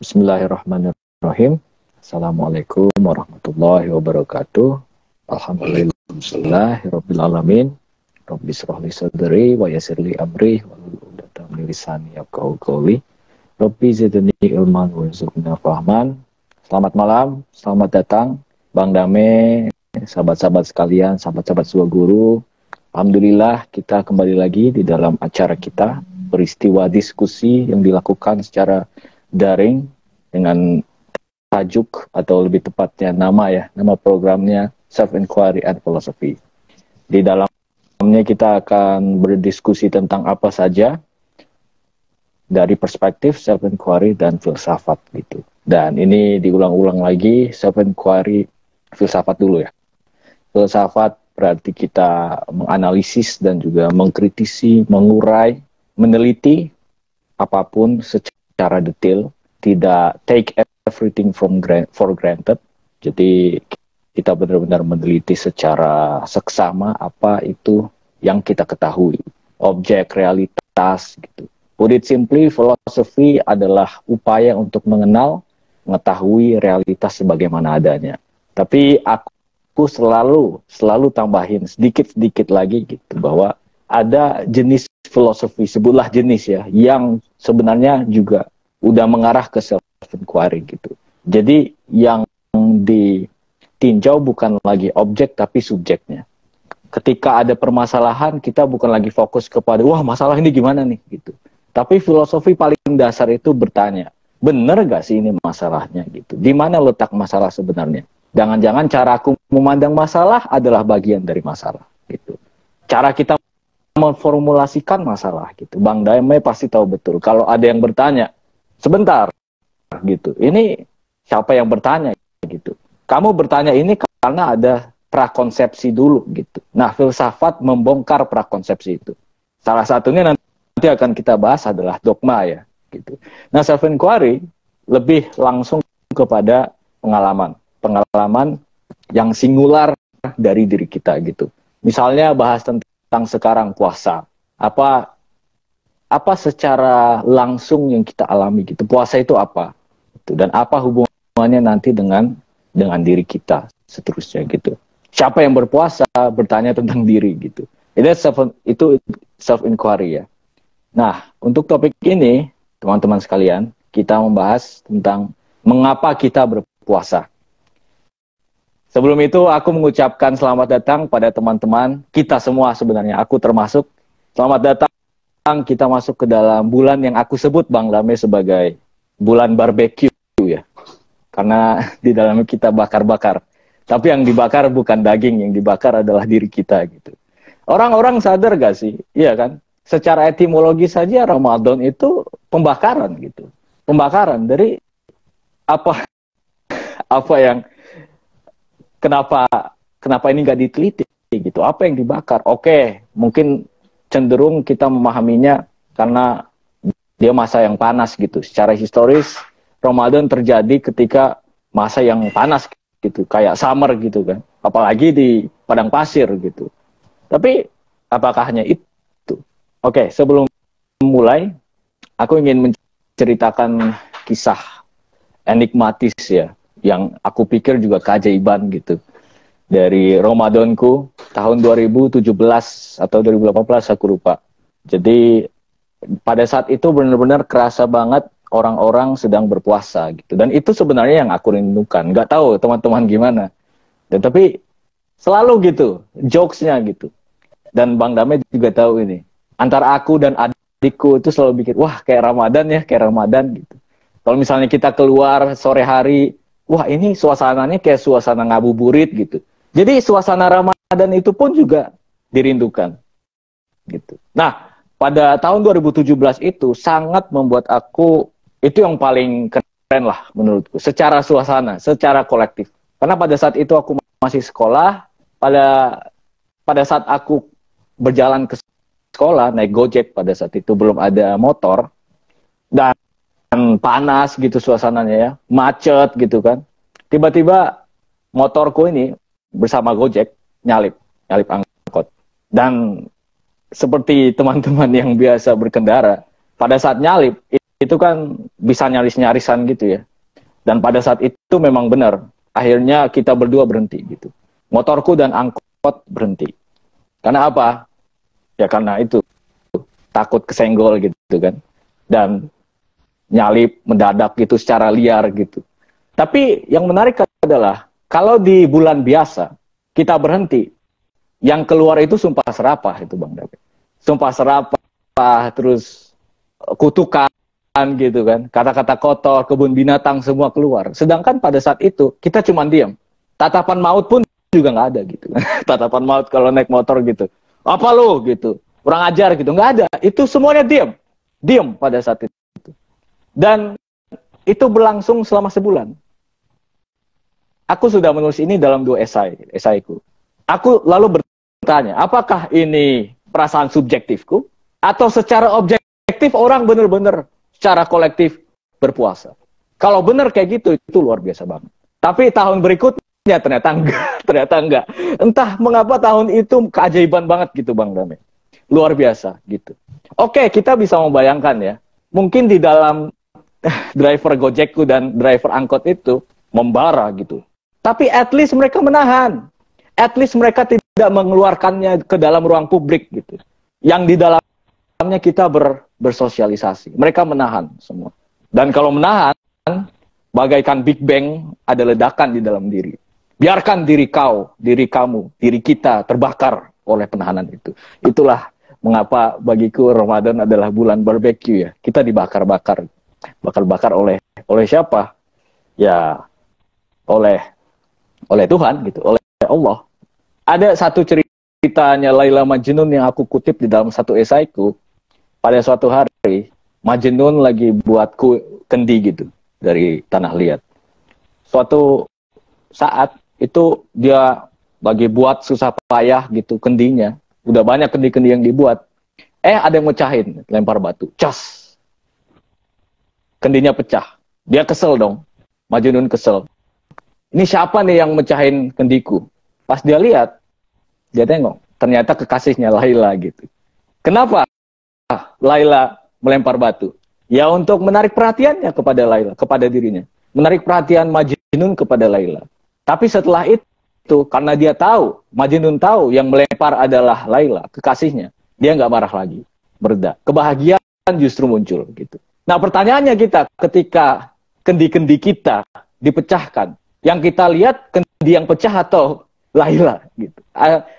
Bismillahirrahmanirrahim. Assalamualaikum warahmatullahi wabarakatuh. Alhamdulillahirabbil alamin. Rabbi shrah li sadri wa yassir li amri wahlul 'uqdatam min lisani yafqahu qawli. Rabbi zidni ilman warzuqna fahman. Selamat malam, selamat datang Bang Dame, sahabat-sahabat sekalian, sahabat-sahabat Suara Guru. Alhamdulillah kita kembali lagi di dalam acara kita, peristiwa diskusi yang dilakukan secara daring dengan tajuk atau lebih tepatnya nama programnya Self Inquiry and Philosophy. Di dalamnya kita akan berdiskusi tentang apa saja dari perspektif self inquiry dan filsafat gitu. Dan ini diulang-ulang lagi, self inquiry, filsafat dulu ya. Filsafat berarti kita menganalisis dan juga mengkritisi, mengurai, meneliti apapun secara detail, tidak take everything for granted. Jadi kita benar-benar meneliti secara seksama apa itu yang kita ketahui, objek, realitas gitu. Put it simply, filosofi adalah upaya untuk mengenal, mengetahui realitas sebagaimana adanya. Tapi aku selalu tambahin sedikit-sedikit lagi gitu, bahwa ada jenis filosofi, sebutlah jenis ya, yang sebenarnya juga udah mengarah ke self inquiry gitu. Jadi yang ditinjau bukan lagi objek tapi subjeknya. Ketika ada permasalahan, kita bukan lagi fokus kepada wah masalah ini gimana nih gitu. Tapi filosofi paling dasar itu bertanya, bener gak sih ini masalahnya gitu? Di mana letak masalah sebenarnya? Jangan-jangan cara aku memandang masalah adalah bagian dari masalah gitu. Cara kita memformulasikan masalah gitu. Bang Dame pasti tahu betul. Kalau ada yang bertanya, sebentar gitu. Ini siapa yang bertanya gitu? Kamu bertanya ini karena ada prakonsepsi dulu gitu. Nah, filsafat membongkar prakonsepsi itu. Salah satunya nanti akan kita bahas adalah dogma ya gitu. Nah, self inquiry lebih langsung kepada pengalaman yang singular dari diri kita gitu. Misalnya bahas tentang sekarang puasa. Apa secara langsung yang kita alami gitu. Puasa itu apa? Gitu. Dan apa hubungannya nanti dengan diri kita seterusnya gitu. Siapa yang berpuasa bertanya tentang diri gitu. Itu self inquiry ya. Nah, untuk topik ini, teman-teman sekalian, kita membahas tentang mengapa kita berpuasa. Sebelum itu, aku mengucapkan selamat datang pada teman-teman, kita semua sebenarnya, aku termasuk. Selamat datang, kita masuk ke dalam bulan yang aku sebut, Bang Dame, sebagai bulan barbecue ya. Karena di dalamnya kita bakar-bakar. Tapi yang dibakar bukan daging, yang dibakar adalah diri kita gitu. Orang-orang sadar gak sih? Iya kan? Secara etimologi saja Ramadan itu pembakaran gitu. Pembakaran dari apa yang kenapa ini nggak diteliti gitu. Apa yang dibakar? Oke, mungkin cenderung kita memahaminya karena dia masa yang panas gitu. Secara historis Ramadan terjadi ketika masa yang panas gitu, kayak summer gitu kan. Apalagi di padang pasir gitu. Tapi apakah hanya itu? Oke, sebelum mulai, aku ingin menceritakan kisah enigmatis ya, yang aku pikir juga keajaiban gitu. Dari Ramadanku tahun 2017 atau 2018, aku lupa. Jadi pada saat itu benar-benar kerasa banget orang-orang sedang berpuasa gitu. Dan itu sebenarnya yang aku rindukan. Nggak tahu teman-teman gimana. Dan tapi selalu gitu, jokesnya gitu. Dan Bang Dame juga tahu ini. Antara aku dan adikku itu selalu bikin, wah kayak Ramadan gitu. Kalau misalnya kita keluar sore hari, wah ini suasananya kayak suasana ngabuburit gitu. Jadi suasana Ramadan itu pun juga dirindukan gitu. Nah, pada tahun 2017 itu sangat membuat aku, itu yang paling keren lah menurutku. Secara suasana, secara kolektif. Karena pada saat itu aku masih sekolah, pada saat aku berjalan ke sekolah, naik Gojek pada saat itu belum ada motor, dan panas gitu suasananya ya, macet gitu kan. Tiba-tiba motorku ini bersama Gojek nyalip angkot. Dan seperti teman-teman yang biasa berkendara, pada saat nyalip itu kan bisa nyaris-nyarisan gitu ya. Dan pada saat itu memang benar. Akhirnya kita berdua berhenti gitu. Motorku dan angkot berhenti. Karena apa? Ya karena itu. Takut kesenggol gitu kan. Dan nyalip mendadak gitu secara liar gitu. Tapi yang menarik adalah kalau di bulan biasa kita berhenti, yang keluar itu sumpah serapah itu Bang David. Sumpah serapah, terus kutukan gitu kan, kata-kata kotor, kebun binatang semua keluar. Sedangkan pada saat itu kita cuma diam. Tatapan maut pun juga nggak ada gitu. Tatapan maut kalau naik motor gitu. Apa lo gitu? Kurang ajar gitu. Nggak ada. Itu semuanya diam. Diam pada saat itu. Dan itu berlangsung selama sebulan. Aku sudah menulis ini dalam 2 esaiku. Aku lalu bertanya, apakah ini perasaan subjektifku atau secara objektif orang benar-benar secara kolektif berpuasa? Kalau benar kayak gitu, itu luar biasa banget. Tapi tahun berikutnya ternyata enggak. Entah mengapa tahun itu keajaiban banget gitu Bang Dame. Luar biasa gitu. Oke, kita bisa membayangkan ya. Mungkin di dalam driver Gojekku dan driver angkot itu membara gitu. Tapi at least mereka menahan. At least mereka tidak mengeluarkannya ke dalam ruang publik gitu. Yang di dalamnya kita bersosialisasi. Mereka menahan semua. Dan kalau menahan, bagaikan Big Bang, ada ledakan di dalam diri. Biarkan diri kamu, diri kita terbakar oleh penahanan itu. Itulah mengapa bagiku Ramadan adalah bulan barbecue ya. Kita dibakar-bakar. Bakar-bakar oleh siapa? Ya, oleh Tuhan gitu, oleh Allah. Ada satu ceritanya Laila Majnun yang aku kutip di dalam satu esaiku. Pada suatu hari, Majnun lagi buat kendi gitu dari tanah liat. Suatu saat itu dia lagi buat susah payah gitu kendinya. Udah banyak kendi-kendi yang dibuat. Ada yang mecahin, lempar batu. Cas. Kendinya pecah. Dia kesel dong. Majnun kesel. Ini siapa nih yang mecahin kendiku? Pas dia lihat, dia tengok. Ternyata kekasihnya Laila gitu. Kenapa Laila melempar batu? Ya untuk menarik perhatiannya kepada Laila, kepada dirinya. Menarik perhatian Majnun kepada Laila. Tapi setelah itu, karena dia tahu, Majnun tahu yang melempar adalah Laila, kekasihnya. Dia nggak marah lagi. Bereda. Kebahagiaan justru muncul gitu. Nah pertanyaannya kita, ketika kendi-kendi kita dipecahkan, yang kita lihat kendi yang pecah atau Laila gitu,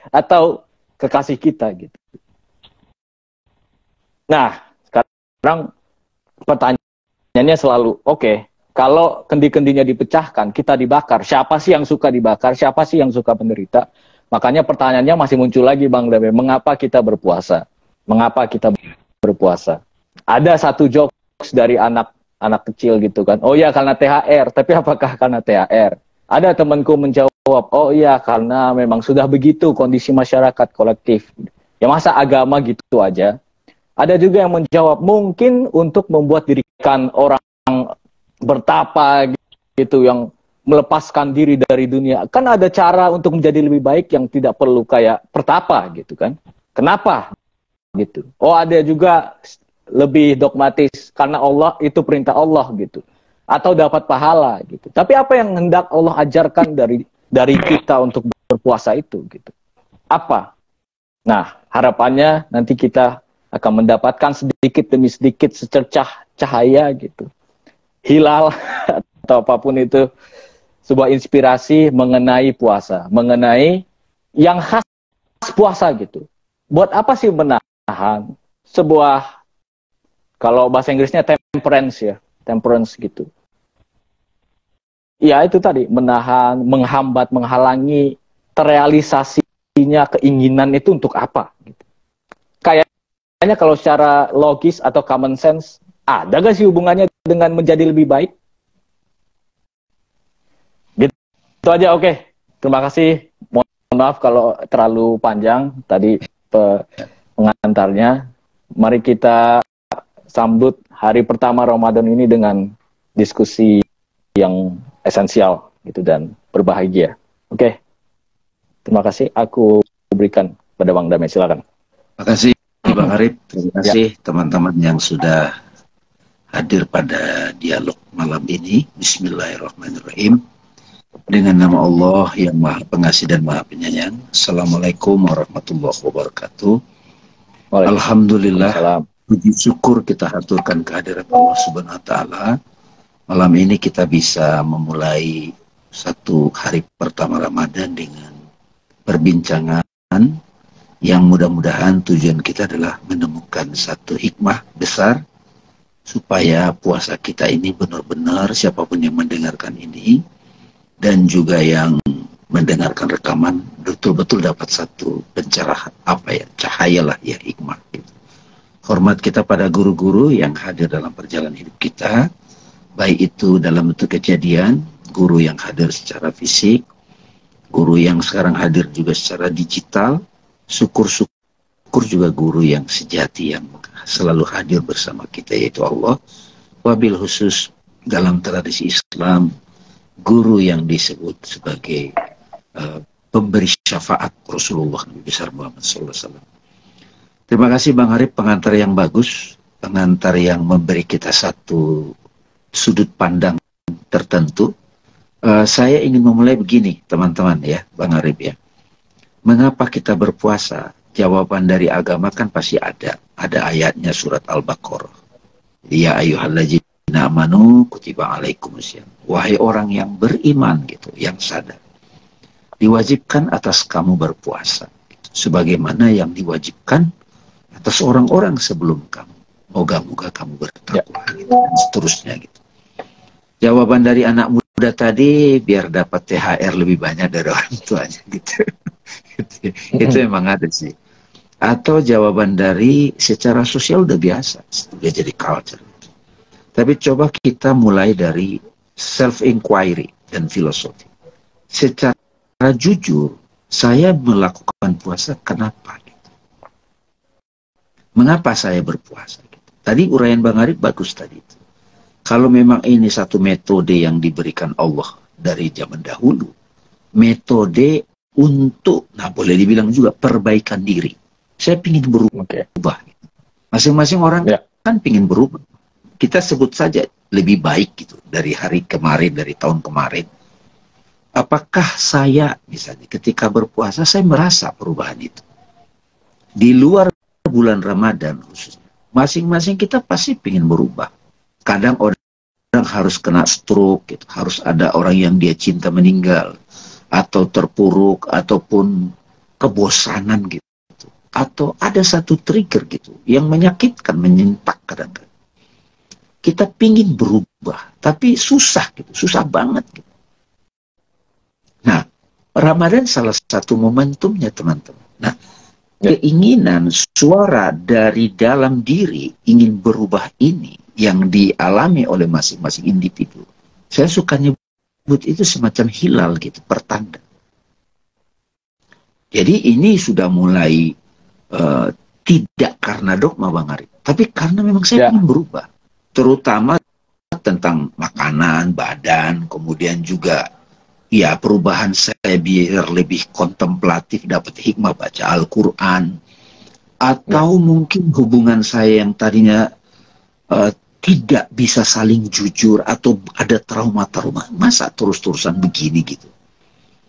atau kekasih kita gitu. Nah sekarang pertanyaannya selalu, oke, kalau kendi-kendinya dipecahkan, kita dibakar, siapa sih yang suka dibakar, siapa sih yang suka menderita? Makanya pertanyaannya masih muncul lagi Bang Dabe, mengapa kita berpuasa? Mengapa kita berpuasa? Ada satu jokes dari anak kecil gitu kan, oh ya karena THR, tapi apakah karena THR? Ada temanku menjawab, oh iya karena memang sudah begitu kondisi masyarakat kolektif. Ya masa agama gitu aja. Ada juga yang menjawab, mungkin untuk membuat dirikan orang bertapa gitu, yang melepaskan diri dari dunia. Kan ada cara untuk menjadi lebih baik yang tidak perlu kayak pertapa gitu kan. Kenapa? Gitu. Oh ada juga lebih dogmatis, karena Allah itu perintah Allah gitu. Atau dapat pahala gitu. Tapi apa yang hendak Allah ajarkan dari kita untuk berpuasa itu gitu? Apa? Nah, harapannya nanti kita akan mendapatkan sedikit demi sedikit secercah cahaya gitu. Hilal atau apapun itu, sebuah inspirasi mengenai puasa, mengenai yang khas puasa gitu. Buat apa sih menahan? Sebuah, kalau bahasa Inggrisnya temperance ya, temperance gitu. Ya itu tadi, menahan, menghambat, menghalangi terrealisasinya keinginan itu untuk apa? Gitu. Kayaknya kalau secara logis atau common sense, ada gak sih hubungannya dengan menjadi lebih baik? Gitu aja, oke. Terima kasih. Mohon maaf kalau terlalu panjang tadi pengantarnya. Mari kita sambut hari pertama Ramadan ini dengan diskusi yang esensial gitu dan berbahagia. Oke. Terima kasih. Aku berikan pada Bang Damai, silakan. Terima kasih Bang Arif. Terima kasih teman-teman yang sudah hadir pada dialog malam ini. Bismillahirrahmanirrahim. Dengan nama Allah yang Maha Pengasih dan Maha Penyayang. Assalamualaikum warahmatullahi wabarakatuh. Alhamdulillah, puji syukur kita haturkan kehadirat Allah Subhanahu wa Ta'ala. Malam ini kita bisa memulai satu hari pertama Ramadan dengan perbincangan yang mudah-mudahan tujuan kita adalah menemukan satu hikmah besar supaya puasa kita ini benar-benar siapapun yang mendengarkan ini dan juga yang mendengarkan rekaman betul-betul dapat satu pencerahan, cahayalah ya, hikmah gitu. Hormat kita pada guru-guru yang hadir dalam perjalanan hidup kita, baik itu dalam bentuk kejadian, guru yang hadir secara fisik, guru yang sekarang hadir juga secara digital, syukur juga guru yang sejati yang selalu hadir bersama kita, yaitu Allah. Wabil khusus dalam tradisi Islam, guru yang disebut sebagai pemberi syafaat Rasulullah Nabi besar Muhammad SAW. Terima kasih Bang Arif, pengantar yang bagus, pengantar yang memberi kita satu sudut pandang tertentu. Saya ingin memulai begini teman-teman ya, Bang Arif ya. Mengapa kita berpuasa? Jawaban dari agama kan pasti ada. Ada ayatnya surat Al-Baqarah. Ya ayyuhalladzina amanu kutiba alaikumusiyam. Wahai orang yang beriman gitu, yang sadar. Diwajibkan atas kamu berpuasa. Gitu. Sebagaimana yang diwajibkan atas orang-orang sebelum kamu. Moga-moga kamu bertakwa gitu, dan seterusnya gitu. Jawaban dari anak muda tadi biar dapat THR lebih banyak dari orang tuanya gitu. Itu memang ada sih. Atau jawaban dari secara sosial udah biasa, udah jadi culture. Tapi coba kita mulai dari self-inquiry dan filosofi. Secara jujur, saya melakukan puasa kenapa? Gitu. Mengapa saya berpuasa? Gitu. Tadi uraian Bang Arif bagus tadi. Kalau memang ini satu metode yang diberikan Allah dari zaman dahulu, metode untuk, nah boleh dibilang juga perbaikan diri. Saya ingin berubah. Masing-masing orang kan ingin berubah. Kita sebut saja lebih baik gitu dari hari kemarin, dari tahun kemarin. Apakah saya misalnya ketika berpuasa saya merasa perubahan itu? Di luar bulan Ramadan khususnya, masing-masing kita pasti ingin berubah. Kadang orang harus kena stroke, gitu. Harus ada orang yang dia cinta meninggal, atau terpuruk, ataupun kebosanan gitu. Atau ada satu trigger gitu yang menyakitkan, menyentak kadang-kadang. Kita pingin berubah, tapi susah gitu, susah banget gitu. Nah, Ramadan salah satu momentumnya teman-teman. Nah, keinginan suara dari dalam diri ingin berubah ini yang dialami oleh masing-masing individu. Saya suka nyebut itu semacam hilal gitu, pertanda. Jadi ini sudah mulai tidak karena dogma Bang Arif, tapi karena memang saya ingin berubah, terutama tentang makanan, badan, kemudian juga ya perubahan saya biar lebih kontemplatif, dapat hikmah baca Al-Quran, atau mungkin hubungan saya yang tadinya tidak bisa saling jujur atau ada trauma-trauma, masa terus-terusan begini gitu.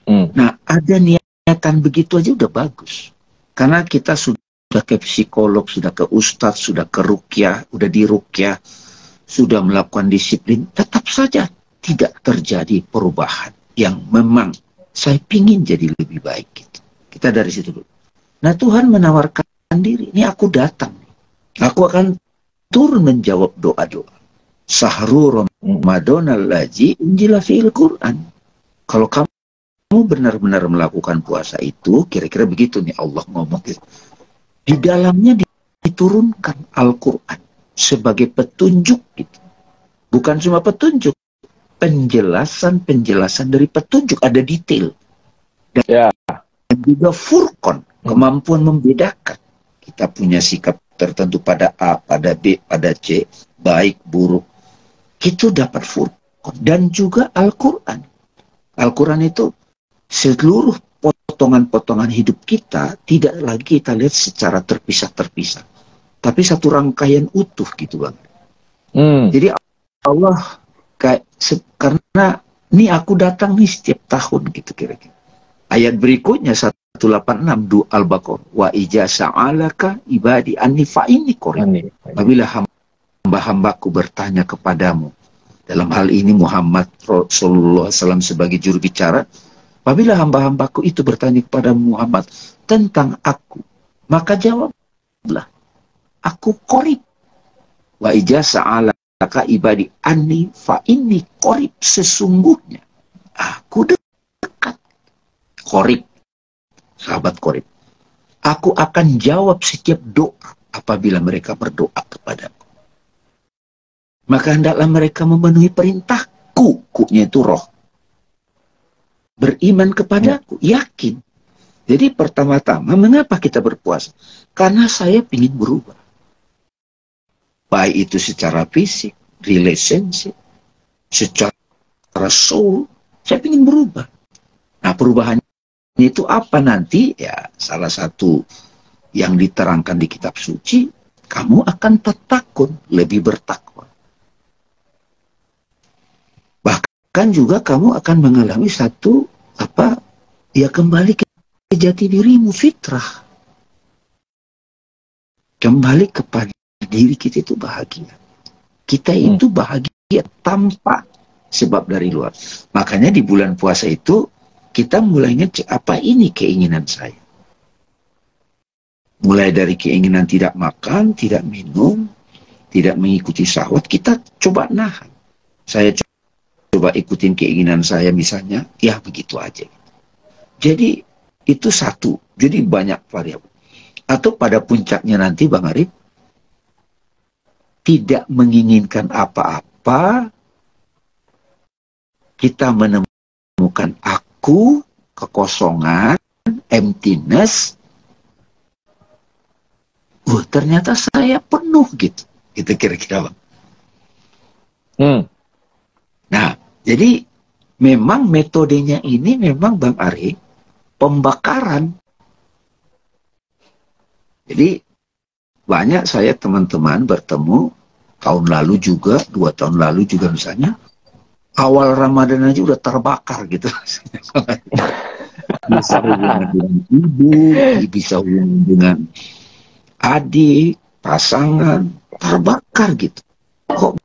Nah, ada niatan begitu aja udah bagus. Karena kita sudah ke psikolog, sudah ke ustadz, sudah ke ruqyah, udah di ruqyah, sudah melakukan disiplin, tetap saja tidak terjadi perubahan yang memang saya pingin jadi lebih baik gitu. Kita dari situ dulu. Nah, Tuhan menawarkan diri, ini aku datang. Aku akan turun menjawab doa-doa. Sahrul Ramadan allazi unzila fiil Quran. Kalau kamu benar-benar melakukan puasa itu, kira-kira begitu nih Allah ngomong gitu. Di dalamnya diturunkan Al-Quran sebagai petunjuk gitu. Bukan cuma petunjuk, penjelasan dari petunjuk, ada detail. Dan juga furqan, kemampuan membedakan. Kita punya sikap tertentu pada A, pada B, pada C, baik, buruk. Itu dapat furqan. Dan juga Al-Quran. Al-Quran itu seluruh potongan-potongan hidup kita tidak lagi kita lihat secara terpisah-terpisah, tapi satu rangkaian utuh gitu Bang. Jadi Allah karena ini aku datang nih setiap tahun gitu kira-kira. Ayat berikutnya 186 Al-Baqarah. Wa ija sa'alaka ibadi anni fa'inni qarib. Apabila hamba-hambaku bertanya kepadamu, dalam hal ini Muhammad Rasulullah SAW sebagai juru bicara, apabila hamba-hambaku itu bertanya kepada Muhammad tentang aku, maka jawablah, aku qarib. Wa ija sa'alaka ibadi anni fa'inni qarib, sesungguhnya aku dekat. Qarib, sahabat qarib. Aku akan jawab setiap doa apabila mereka berdoa kepadaku. Maka hendaklah mereka memenuhi perintahku, kunya itu roh. Beriman kepadaku, yakin. Jadi pertama-tama, mengapa kita berpuasa? Karena saya ingin berubah. Baik itu secara fisik, relationship, secara soul, saya ingin berubah. Nah, perubahan itu apa nanti? Ya, salah satu yang diterangkan di kitab suci, kamu akan tatakun, lebih bertakwa. Bahkan juga kamu akan mengalami satu, kembali ke jati dirimu, fitrah. Kembali kepada diri kita itu bahagia. Kita itu bahagia tanpa sebab dari luar. Makanya di bulan puasa itu, kita mulainya apa ini keinginan saya. Mulai dari keinginan tidak makan, tidak minum, tidak mengikuti syahwat, kita coba nahan. Saya coba ikutin keinginan saya misalnya, ya begitu aja. Jadi itu satu, jadi banyak variabel. Atau pada puncaknya nanti Bang Arif, tidak menginginkan apa-apa, kita menemukan aku, kekosongan, emptiness, ternyata saya penuh gitu. Gitu kira-kira Bang. Nah, jadi memang metodenya ini memang Bang Ari, pembakaran. Jadi banyak saya teman-teman bertemu, tahun lalu juga, 2 tahun lalu juga misalnya, awal Ramadan aja udah terbakar gitu. Bisa hubungan dengan ibu, bisa hubungan dengan adik, pasangan, terbakar gitu. Kok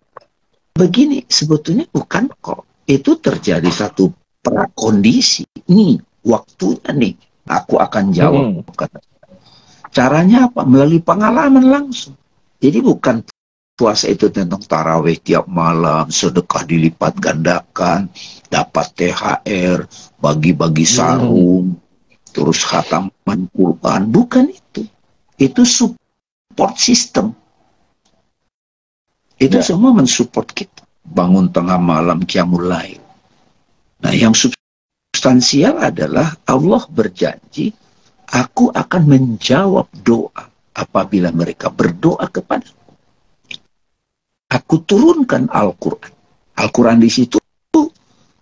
begini? Sebetulnya bukan kok. Itu terjadi satu prakondisi. Nih, waktunya nih. Aku akan jawab. Caranya apa? Melalui pengalaman langsung. Jadi bukan puasa itu tentang tarawih tiap malam, sedekah dilipat gandakan, dapat THR, bagi-bagi sarung, terus khataman Quran. Bukan itu. Itu support system. Itu semua mensupport kita. Bangun tengah malam, qiyamul lail. Nah, yang substansial adalah Allah berjanji, aku akan menjawab doa apabila mereka berdoa kepadaku. Aku turunkan Al-Quran. Al-Quran di situ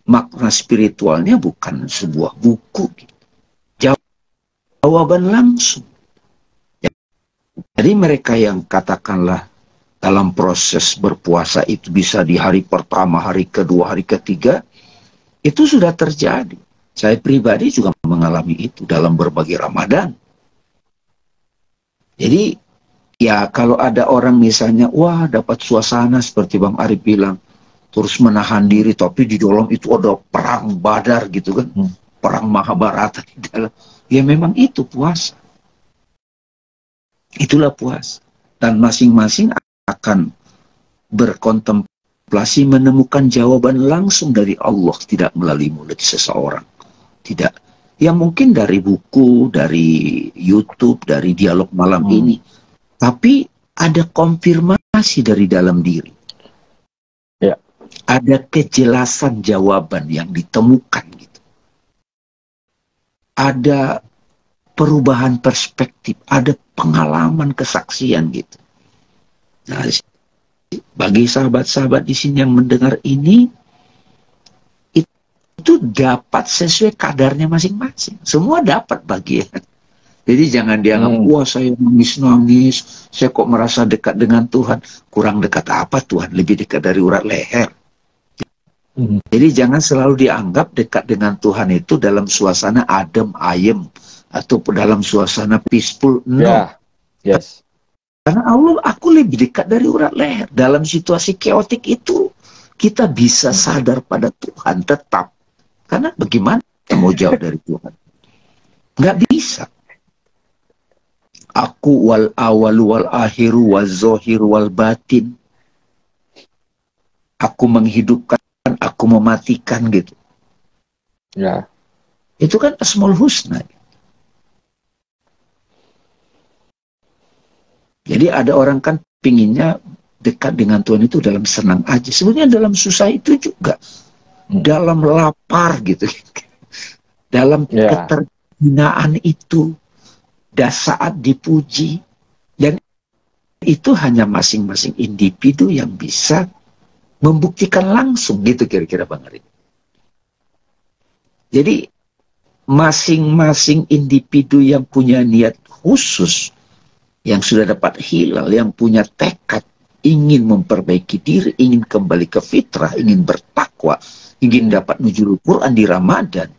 makna spiritualnya bukan sebuah buku. Jawaban langsung. Jadi mereka yang katakanlah dalam proses berpuasa itu bisa di hari pertama, hari kedua, hari ketiga, itu sudah terjadi. Saya pribadi juga mengalami itu dalam berbagai Ramadan. Jadi, ya kalau ada orang misalnya, wah dapat suasana seperti Bang Arif bilang, terus menahan diri, tapi di dalam itu ada perang Badar gitu kan, perang Mahabharata di dalam. Ya memang itu puasa. Itulah puasa. Dan masing-masing akan berkontemplasi menemukan jawaban langsung dari Allah, tidak melalui mulut seseorang. Tidak. Yang mungkin dari buku, dari YouTube, dari dialog malam ini. Tapi ada konfirmasi dari dalam diri. Ya. Ada kejelasan jawaban yang ditemukan gitu. Ada perubahan perspektif, ada pengalaman kesaksian gitu. Nah, bagi sahabat-sahabat di sini yang mendengar ini, itu dapat sesuai kadarnya masing-masing. Semua dapat bagian. Jadi jangan dianggap, wah saya nangis-nangis, saya kok merasa dekat dengan Tuhan. Kurang dekat apa Tuhan? Lebih dekat dari urat leher. Jadi jangan selalu dianggap dekat dengan Tuhan itu dalam suasana adem, ayem, atau dalam suasana peaceful. No. Yeah. Yes. Karena Allah, aku lebih dekat dari urat leher. Dalam situasi keotik itu, kita bisa sadar pada Tuhan tetap. Karena bagaimana mau jauh dari Tuhan? Nggak bisa. Aku wal awalu wal akhiru wal zohiru wal batin. Aku menghidupkan, aku mematikan gitu. Ya. Itu kan Asmaul Husna. Jadi ada orang kan pinginnya dekat dengan Tuhan itu dalam senang aja. Sebenarnya dalam susah itu juga. Dalam lapar gitu. Dalam keterhinaan itu. Dan saat dipuji. Dan itu hanya masing-masing individu yang bisa membuktikan langsung gitu kira-kira Bang Arif. Jadi masing-masing individu yang punya niat khusus, yang sudah dapat hilal, yang punya tekad, ingin memperbaiki diri, ingin kembali ke fitrah, ingin bertakwa, ingin dapat nuzul Quran di Ramadan,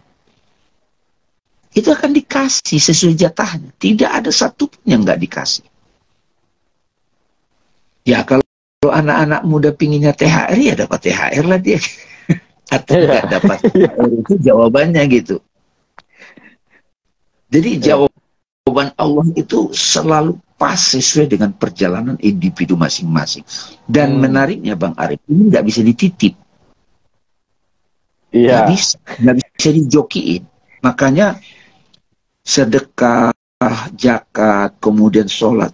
itu akan dikasih sesuai jatahnya. Tidak ada satupun yang nggak dikasih. Ya kalau anak-anak muda pinginnya THR, ya dapat THR lah dia. Atau nggak dapat THR, itu jawabannya gitu. Jadi jawaban Allah itu selalu pas sesuai dengan perjalanan individu masing-masing. Dan menariknya Bang Arif, ini nggak bisa dititip. Nggak bisa dijokiin. Makanya sedekah, zakat, kemudian sholat,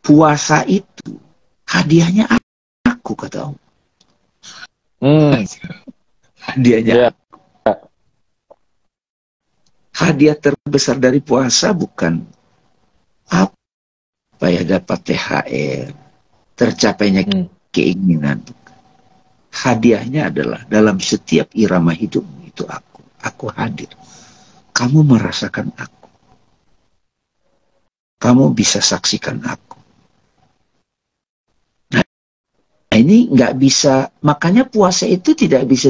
puasa itu hadiahnya aku, kata Allah. Hadiahnya aku. Hadiah terbesar dari puasa bukan apa ya, dapat THR, tercapainya keinginan. Hadiahnya adalah dalam setiap irama hidupmu itu aku hadir. Kamu merasakan aku. Kamu bisa saksikan aku. Nah, ini nggak bisa, makanya puasa itu tidak bisa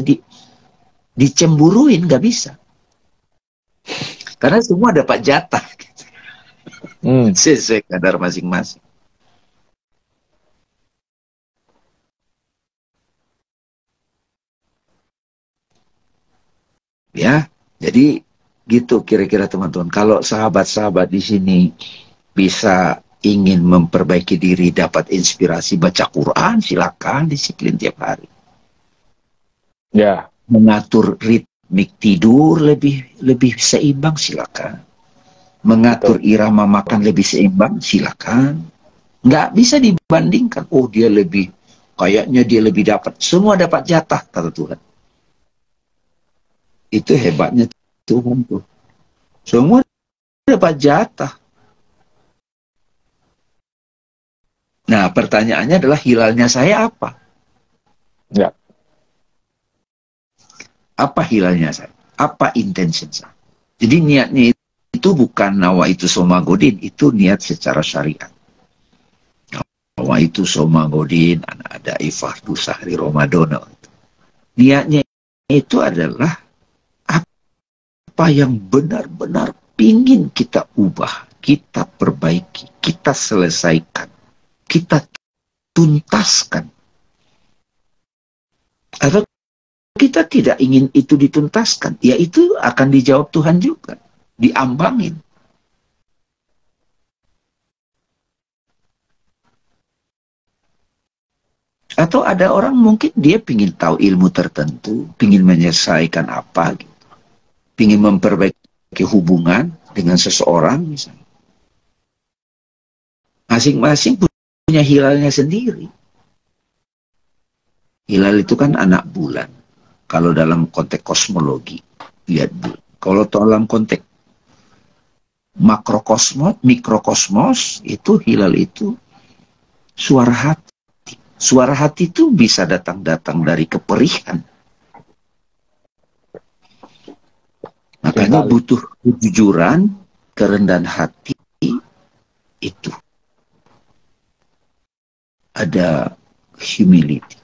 dicemburuin, nggak bisa. Karena semua dapat jatah. Sesuai kadar masing-masing. Ya, jadi gitu kira-kira teman-teman. Kalau sahabat-sahabat di sini bisa ingin memperbaiki diri, dapat inspirasi baca Quran, silakan disiplin tiap hari. Ya. Mengatur ritmik tidur lebih seimbang, silakan. Mengatur irama makan lebih seimbang, silakan. Nggak bisa dibandingkan. Oh, dia lebih, kayaknya dia lebih dapat. Semua dapat jatah, kata Tuhan. Itu hebatnya Tuhan tuh. Semua dapat jatah. Nah, pertanyaannya adalah hilalnya saya apa? Ya. Apa hilalnya saya? Apa intention saya? Jadi niatnya itu bukan nawa itu somagodin, itu niat secara syariat. Nawa itu somagodin, ada fardu sahri Ramadan. Niatnya itu adalah apa yang benar-benar pingin kita ubah, kita perbaiki, kita selesaikan, kita tuntaskan. Atau kita tidak ingin itu dituntaskan, ya itu akan dijawab Tuhan juga, diambangin. Atau ada orang mungkin dia pingin tahu ilmu tertentu, pingin menyelesaikan apa gitu. Ingin memperbaiki hubungan dengan seseorang misalnya. Masing-masing punya hilalnya sendiri. Hilal itu kan anak bulan. Kalau dalam konteks kosmologi, lihat bulan. Kalau dalam konteks makrokosmos, mikrokosmos, itu hilal itu suara hati. Suara hati itu bisa datang dari keperihan. Makanya butuh kejujuran, kerendahan hati itu ada humility.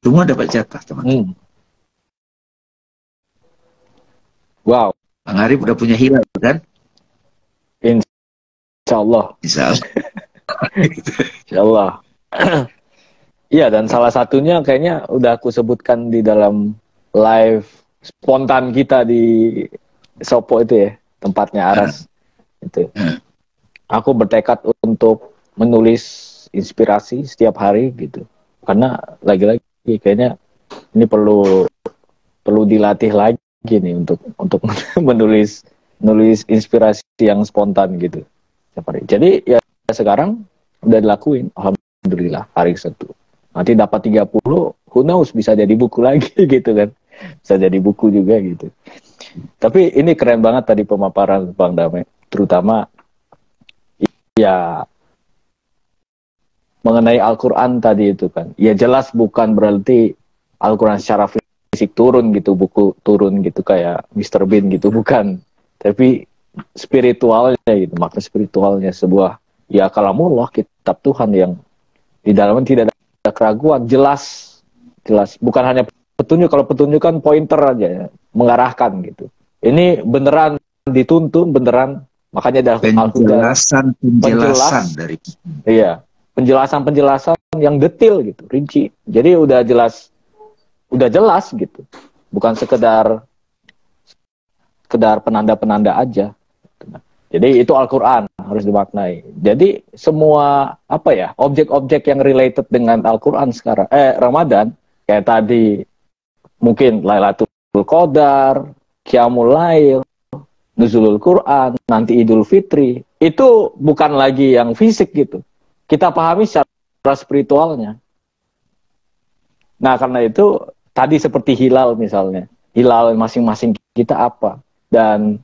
Semua dapat jatah, teman-teman. Wow. Bang Arif udah punya hilal, kan? Insya Allah. Insya Allah. Insya Allah. Iya, dan salah satunya kayaknya udah aku sebutkan di dalam live spontan kita di Sopo itu ya, tempatnya Aras. Itu. Aku bertekad untuk menulis inspirasi setiap hari gitu. Karena lagi-lagi kayaknya ini perlu dilatih lagi nih untuk menulis inspirasi yang spontan gitu setiap hari. Jadi ya sekarang udah dilakuin, alhamdulillah hari ke-1. Nanti dapat 30, who knows, bisa jadi buku lagi gitu kan. Bisa jadi buku juga gitu. Tapi ini keren banget tadi pemaparan Bang Damai, terutama ya mengenai Al-Quran tadi itu kan. Ya jelas bukan berarti Al-Quran secara fisik turun gitu, buku turun gitu kayak Mr. Bean gitu, bukan. Tapi spiritualnya gitu, makna spiritualnya sebuah ya kalamullah, kitab Tuhan yang di dalamnya tidak ada keraguan, jelas. Bukan hanya petunjuk, kalau petunjuk kan pointer aja ya, mengarahkan gitu. Ini beneran dituntun, beneran, makanya ada penjelasan dari iya, penjelasan yang detail gitu, rinci. Jadi udah jelas gitu. Bukan sekedar penanda-penanda aja. Jadi itu Al-Quran harus dimaknai. Jadi semua objek-objek yang related dengan Al-Quran sekarang, Ramadan, kayak tadi mungkin Lailatul Qadar, Qiyamul Lail, Nuzulul Quran, nanti Idul Fitri, itu bukan lagi yang fisik gitu. Kita pahami secara spiritualnya. Nah, karena itu tadi seperti hilal misalnya. Hilal masing-masing kita apa? Dan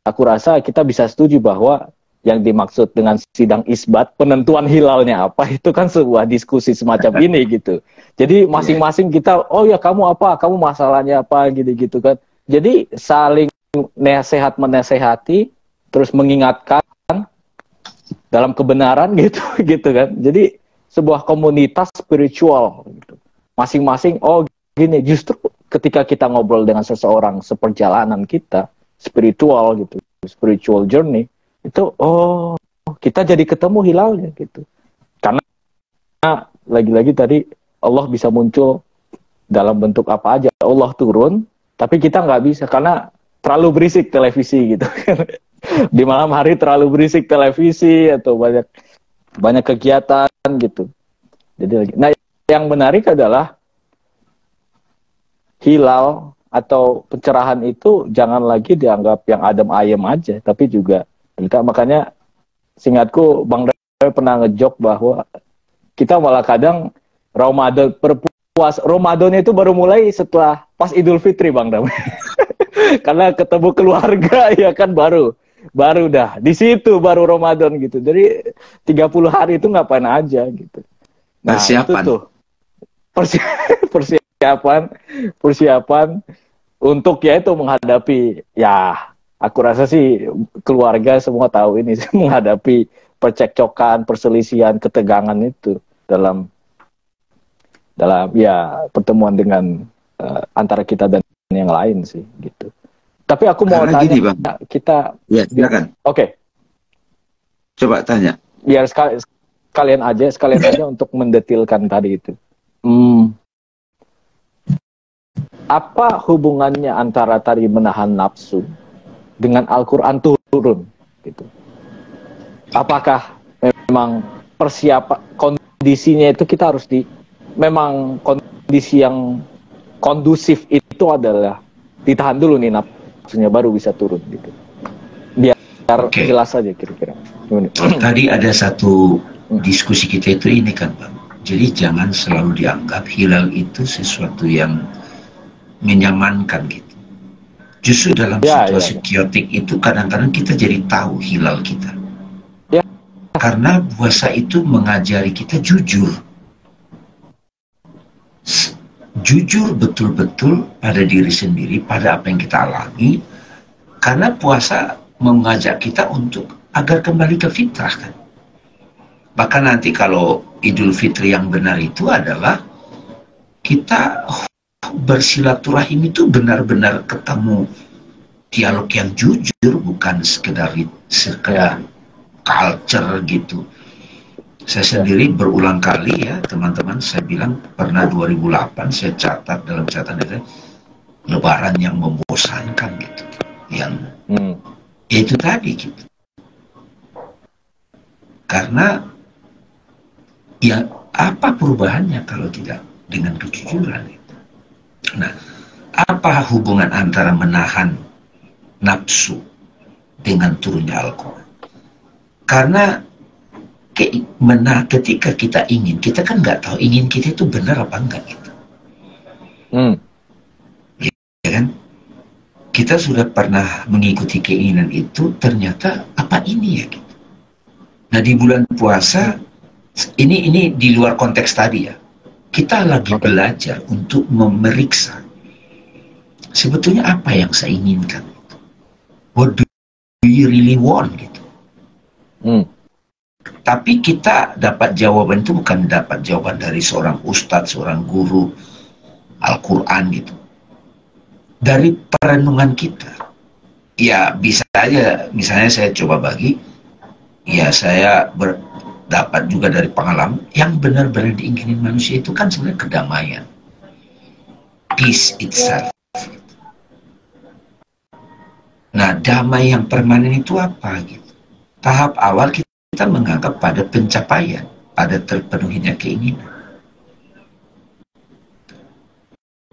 aku rasa kita bisa setuju bahwa yang dimaksud dengan sidang isbat, penentuan hilalnya apa, itu kan sebuah diskusi semacam ini gitu. Jadi masing-masing kita, oh ya kamu apa, kamu masalahnya apa, gitu-gitu kan. Jadi saling nasihat menasehati, terus mengingatkan dalam kebenaran gitu kan. Jadi sebuah komunitas spiritual gitu. Masing-masing, oh gini, justru ketika kita ngobrol dengan seseorang seperjalanan kita, spiritual gitu, spiritual journey, itu oh kita jadi ketemu hilalnya gitu. Karena lagi-lagi tadi Allah bisa muncul dalam bentuk apa aja. Allah turun, tapi kita nggak bisa karena terlalu berisik televisi gitu. Di malam hari terlalu berisik televisi atau banyak kegiatan gitu. Jadi nah, yang menarik adalah hilal atau pencerahan itu jangan lagi dianggap yang adem ayem aja, tapi juga kita, makanya seingatku Bang Dewi pernah ngejok bahwa kita malah kadang Ramadannya itu baru mulai setelah pas Idul Fitri, Bang Dewi. Karena ketemu keluarga ya kan baru dah di situ baru Ramadan gitu. Jadi 30 hari itu ngapain aja gitu. Nah, persiapan. itu tuh persiapan untuk ya itu menghadapi, ya aku rasa sih keluarga semua tahu ini menghadapi percekcokan, perselisihan, ketegangan itu dalam ya pertemuan dengan antara kita dan yang lain sih gitu. Tapi aku mau tanya gini, Bang. Kita ya silakan. Oke. Coba tanya. Biar sekalian aja untuk mendetilkan tadi itu. Apa hubungannya antara tadi menahan nafsu dengan Al-Quran turun gitu? Apakah memang persiapan kondisinya itu kita harus memang kondisi yang kondusif itu adalah ditahan dulu nih nafsunya baru bisa turun gitu. Biar jelas aja kira-kira. Tadi ada satu diskusi kita itu ini kan, Bang. Jadi jangan selalu dianggap hilal itu sesuatu yang menyamankan gitu. Justru dalam situasi chaotic itu kadang-kadang kita jadi tahu hilal kita. Ya. Karena puasa itu mengajari kita jujur. Jujur betul-betul pada diri sendiri, pada apa yang kita alami, Karena puasa mengajak kita untuk agar kembali ke fitrah kan. Bahkan nanti kalau Idul Fitri yang benar itu adalah kita bersilaturahim itu benar-benar ketemu dialog yang jujur, bukan sekedar culture gitu. Saya sendiri berulang kali ya teman-teman, saya bilang pernah 2008 saya catat dalam catatan itu lebaran yang membosankan gitu, yang itu tadi gitu. Karena ya apa perubahannya kalau tidak dengan kejujuran itu? Nah, apa hubungan antara menahan nafsu dengan turunnya Al-Quran? Karena ketika kita ingin, kita kan nggak tahu ingin kita itu benar apa enggak gitu. Ya kan? Kita sudah pernah mengikuti keinginan itu, ternyata apa ini ya gitu. Nah di bulan puasa ini di luar konteks tadi ya. Kita lagi belajar untuk memeriksa sebetulnya apa yang saya inginkan. What do you really want gitu. Tapi kita dapat jawaban itu bukan dapat jawaban dari seorang ustadz, seorang guru Al-Quran gitu. Dari perenungan kita. Ya bisa aja, misalnya saya coba bagi, ya saya dapat juga dari pengalaman, yang benar-benar diinginin manusia itu kan sebenarnya kedamaian. Peace itself. Nah, damai yang permanen itu apa gitu? Tahap awal kita menganggap pada pencapaian, pada terpenuhinya keinginan.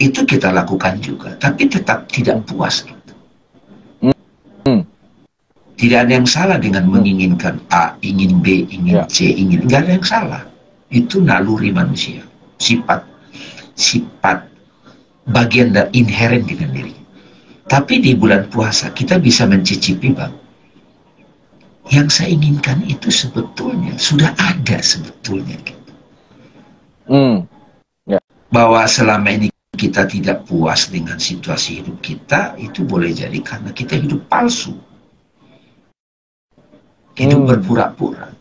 Itu kita lakukan juga, tapi tetap tidak puas gitu. Tidak ada yang salah dengan menginginkan A, ingin B, ingin C, ingin, nggak ada yang salah. Itu naluri manusia, sifat bagian dari inherent dengan diri. Tapi di bulan puasa kita bisa mencicipi, Bang. Yang saya inginkan itu sebetulnya sudah ada sebetulnya gitu. Bahwa selama ini kita tidak puas dengan situasi hidup kita, itu boleh jadi karena kita hidup palsu. Hidup berpura-pura.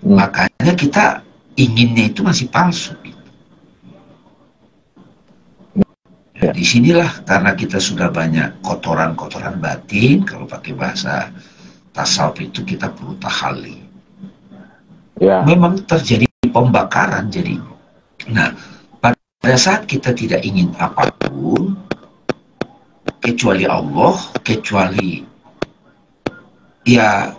Makanya kita inginnya itu masih palsu. Ya, disinilah karena kita sudah banyak kotoran-kotoran batin, kalau pakai bahasa tasawuf itu kita perlu tahalli. Memang terjadi pembakaran jadi. Nah, pada saat kita tidak ingin apapun kecuali Allah, kecuali ya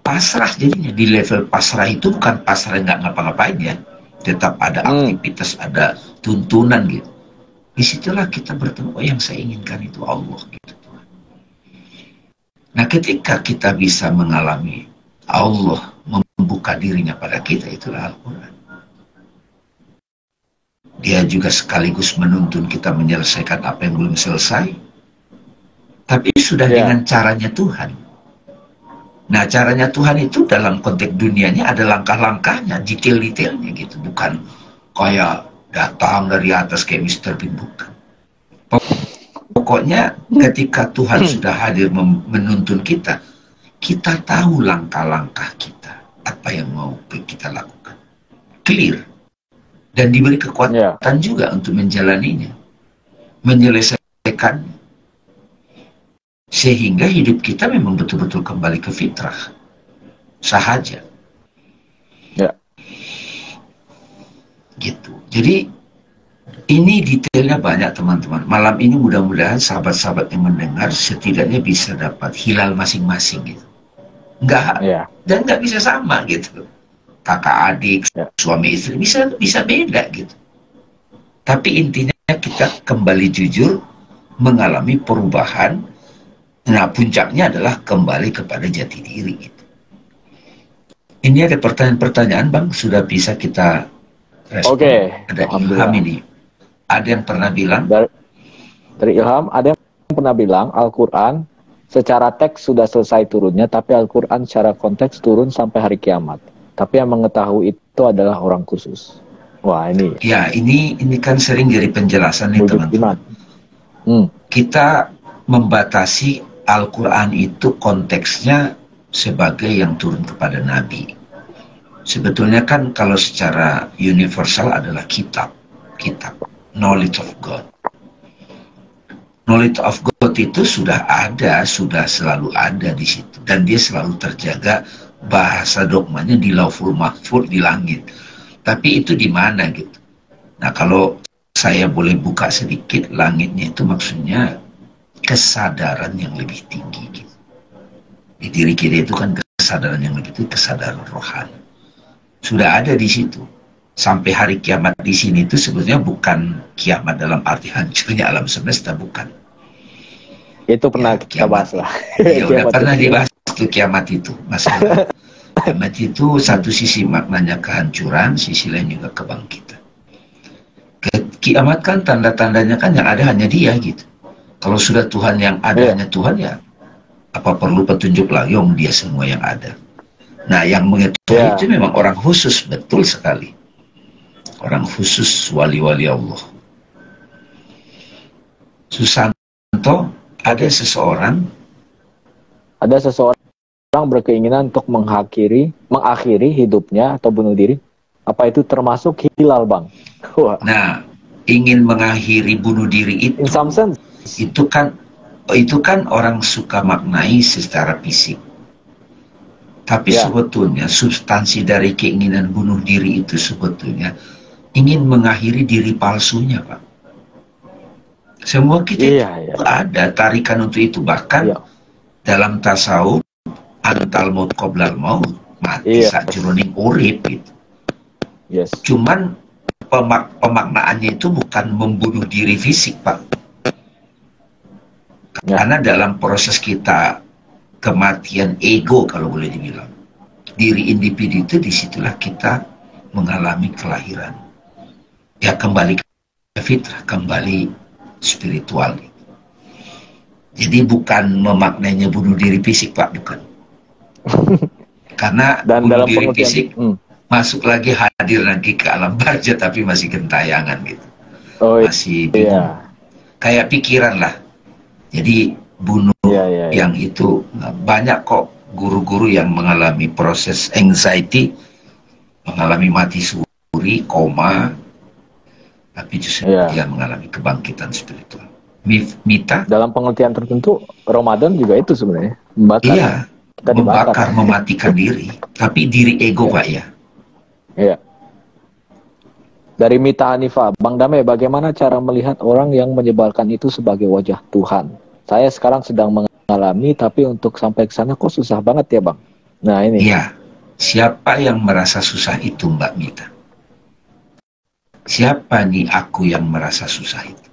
pasrah jadinya. Di level pasrah itu bukan pasrah nggak ngapa-ngapain ya, tetap ada aktivitas, ada tuntunan gitu. Disitulah kita bertemu, oh yang saya inginkan itu Allah gitu. Nah ketika kita bisa mengalami Allah membuka dirinya pada kita, itulah Al-Quran. Dia juga sekaligus menuntun kita menyelesaikan apa yang belum selesai, tapi sudah dengan caranya Tuhan. Nah caranya Tuhan itu dalam konteks dunianya ada langkah-langkahnya, detail-detailnya gitu, bukan kayak datang dari atas kayak Mr. Bean, bukan. Pokoknya ketika Tuhan sudah hadir menuntun kita, kita tahu langkah-langkah kita, apa yang mau kita lakukan, clear, dan diberi kekuatan juga untuk menjalaninya, menyelesaikan, sehingga hidup kita memang betul-betul kembali ke fitrah, sahaja. Gitu. Jadi ini detailnya banyak teman-teman. Malam ini mudah-mudahan sahabat-sahabat yang mendengar setidaknya bisa dapat hilal masing-masing gitu. Dan nggak bisa sama gitu. Kakak adik, suami istri bisa beda gitu. Tapi intinya kita kembali jujur mengalami perubahan. Nah puncaknya adalah kembali kepada jati diri gitu. Ini ada pertanyaan-pertanyaan Bang, sudah bisa kita respon. Ada Ilham ini. Ada yang pernah bilang dari Ilham, ada yang pernah bilang Al-Quran secara teks sudah selesai turunnya, tapi Al-Quran secara konteks turun sampai hari kiamat. Tapi yang mengetahui itu adalah orang khusus. Wah, ini Ya, ini kan sering jadi penjelasan nih wujud teman-teman. iman. Hmm. Kita membatasi Al-Quran itu konteksnya sebagai yang turun kepada Nabi. Sebetulnya kan kalau secara universal adalah kitab, knowledge of God. Knowledge of God itu sudah ada, sudah selalu ada di situ, dan dia selalu terjaga bahasa dogmanya di Lauhul Mahfuz di langit. Tapi itu di mana gitu? Nah, kalau saya boleh buka sedikit, langitnya itu maksudnya kesadaran yang lebih tinggi gitu. Di diri kita itu kan kesadaran yang lebih tinggi, kesadaran rohani. Sudah ada di situ. Sampai hari kiamat di sini itu sebetulnya bukan kiamat dalam arti hancurnya alam semesta, bukan. Itu pernah kita bahas lah. Ya udah pernah dibahas itu kiamat itu. Masalah kiamat itu satu sisi maknanya kehancuran, sisi lain juga kebangkitan. Kiamat kan tanda-tandanya kan yang ada hanya dia gitu. Kalau sudah Tuhan yang ada hanya Tuhan, ya apa perlu petunjuk lagi, dia semua yang ada. Nah, yang mengetahui itu memang orang khusus, betul sekali. Orang khusus, wali-wali Allah. Susanto, ada seseorang berkeinginan untuk mengakhiri hidupnya atau bunuh diri. Apa itu termasuk hilal, Bang? Wah. Nah, ingin mengakhiri bunuh diri itu, in some sense, itu kan orang suka maknai secara fisik. Tapi sebetulnya substansi dari keinginan bunuh diri itu sebetulnya ingin mengakhiri diri palsunya, Pak. Semua kita ada tarikan untuk itu. Bahkan dalam tasawuf, antal maut qoblal maut, mati sakjroning urip gitu. Cuman pemaknaannya itu bukan membunuh diri fisik, Pak. Karena dalam proses kita kematian ego, kalau boleh dibilang, diri individu itu, disitulah kita mengalami kelahiran. Ya, kembali ke fitrah, kembali spiritual. Jadi bukan memaknainya bunuh diri fisik, Pak, bukan. Karena bunuh diri fisik masuk lagi, hadir lagi ke alam barzah, tapi masih gentayangan gitu. Masih bingung. Kayak pikiran lah. Jadi bunuh yang itu, banyak kok guru-guru yang mengalami proses anxiety, mengalami mati suri, koma, tapi justru dia mengalami kebangkitan spiritual. Mita, dalam pengertian tertentu, Ramadan juga itu sebenarnya membakar, mematikan diri, tapi diri ego, Pak, ya. Iya. Dari Mita Hanifah, Bang Damai, bagaimana cara melihat orang yang menyebalkan itu sebagai wajah Tuhan? Saya sekarang sedang mengalami, tapi untuk sampai ke sana kok susah banget ya, Bang? Nah, ini. Iya. Siapa yang merasa susah itu, Mbak Mita? Siapa nih aku yang merasa susah itu?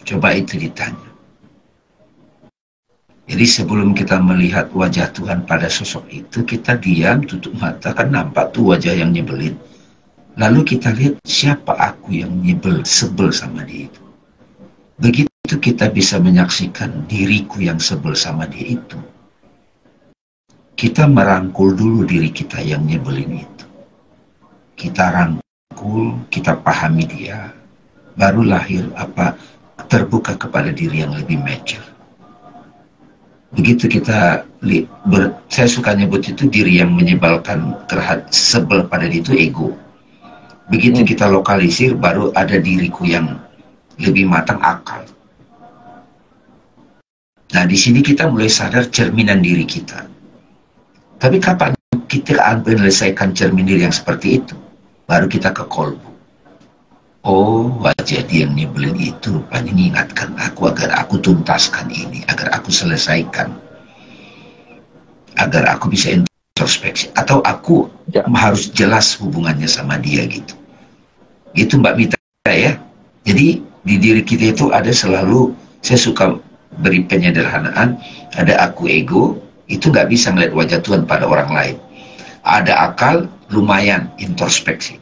Coba itu ditanya. Jadi sebelum kita melihat wajah Tuhan pada sosok itu, kita diam, tutup mata, kan nampak tuh wajah yang nyebelin. Lalu kita lihat siapa aku yang sebel sama dia itu. Begitu kita bisa menyaksikan diriku yang sebel sama dia itu, kita merangkul dulu diri kita yang nyebelin itu. Kita rangkul, kita pahami dia, baru lahir terbuka kepada diri yang lebih mature. Begitu kita saya suka nyebut itu diri yang menyebalkan, sebel pada dia itu ego. Begitu kita lokalisir, baru ada diriku yang lebih matang, akal. Nah, di sini kita mulai sadar cerminan diri kita. Tapi kapan kita akan menyelesaikan cermin diri yang seperti itu? Baru kita ke kolbu. Oh, wajah dia yang nyebelin itu rupanya mengingatkan aku agar aku tuntaskan ini, agar aku selesaikan, agar aku bisa introspeksi, atau aku harus jelas hubungannya sama dia gitu. Gitu, Mbak Mita ya. Jadi di diri kita itu ada selalu, saya suka beri penyederhanaan, ada aku ego, itu nggak bisa melihat wajah Tuhan pada orang lain. Ada akal, lumayan introspeksi.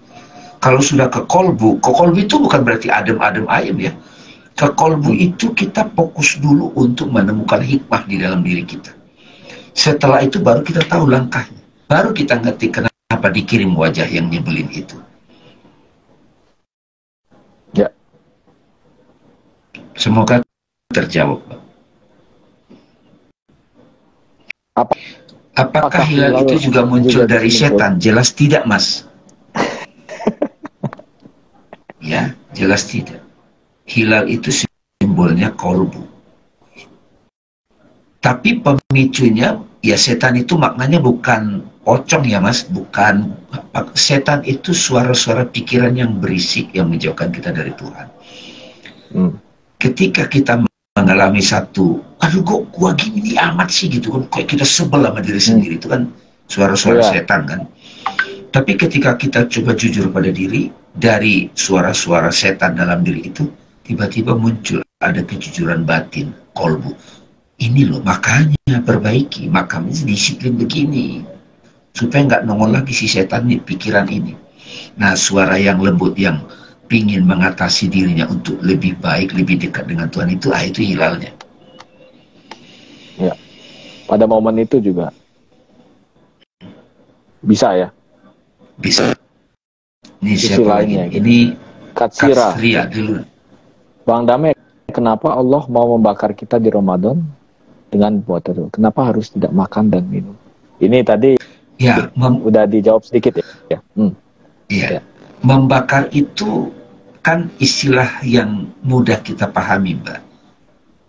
Kalau sudah ke kolbu itu bukan berarti adem-adem ayem ya. Ke kolbu itu kita fokus dulu untuk menemukan hikmah di dalam diri kita. Setelah itu baru kita tahu langkahnya. Baru kita ngerti kenapa dikirim wajah yang nyebelin itu. Ya. Semoga terjawab. Apakah hilal itu juga muncul dari setan? Jelas tidak, Mas. Ya, jelas tidak. Hilal itu simbolnya kolbu. Tapi pemicunya, ya setan itu maknanya bukan pocong ya Mas, bukan. Setan itu suara-suara pikiran yang berisik yang menjauhkan kita dari Tuhan. Ketika kita mengalami satu, aduh kok gua gini amat sih gitu kan, kayak kita sebel sama diri sendiri, itu kan suara-suara setan kan. Tapi ketika kita coba jujur pada diri, dari suara-suara setan dalam diri itu, tiba-tiba muncul ada kejujuran batin, kolbu. Ini loh, makanya perbaiki, makanya disiplin begini. Supaya nggak nongol lagi si setan nih, pikiran ini. Nah, suara yang lembut yang pingin mengatasi dirinya untuk lebih baik, lebih dekat dengan Tuhan itu hilalnya. Ya, pada momen itu juga bisa ya? Bisa. Ini sisi siapa lainnya, lagi? Ini Katsira dulu. Bang Dame, kenapa Allah mau membakar kita di Ramadan dengan buat itu? Kenapa harus tidak makan dan minum? Ini tadi ya udah dijawab sedikit ya. Ya. Membakar itu kan istilah yang mudah kita pahami, Mbak.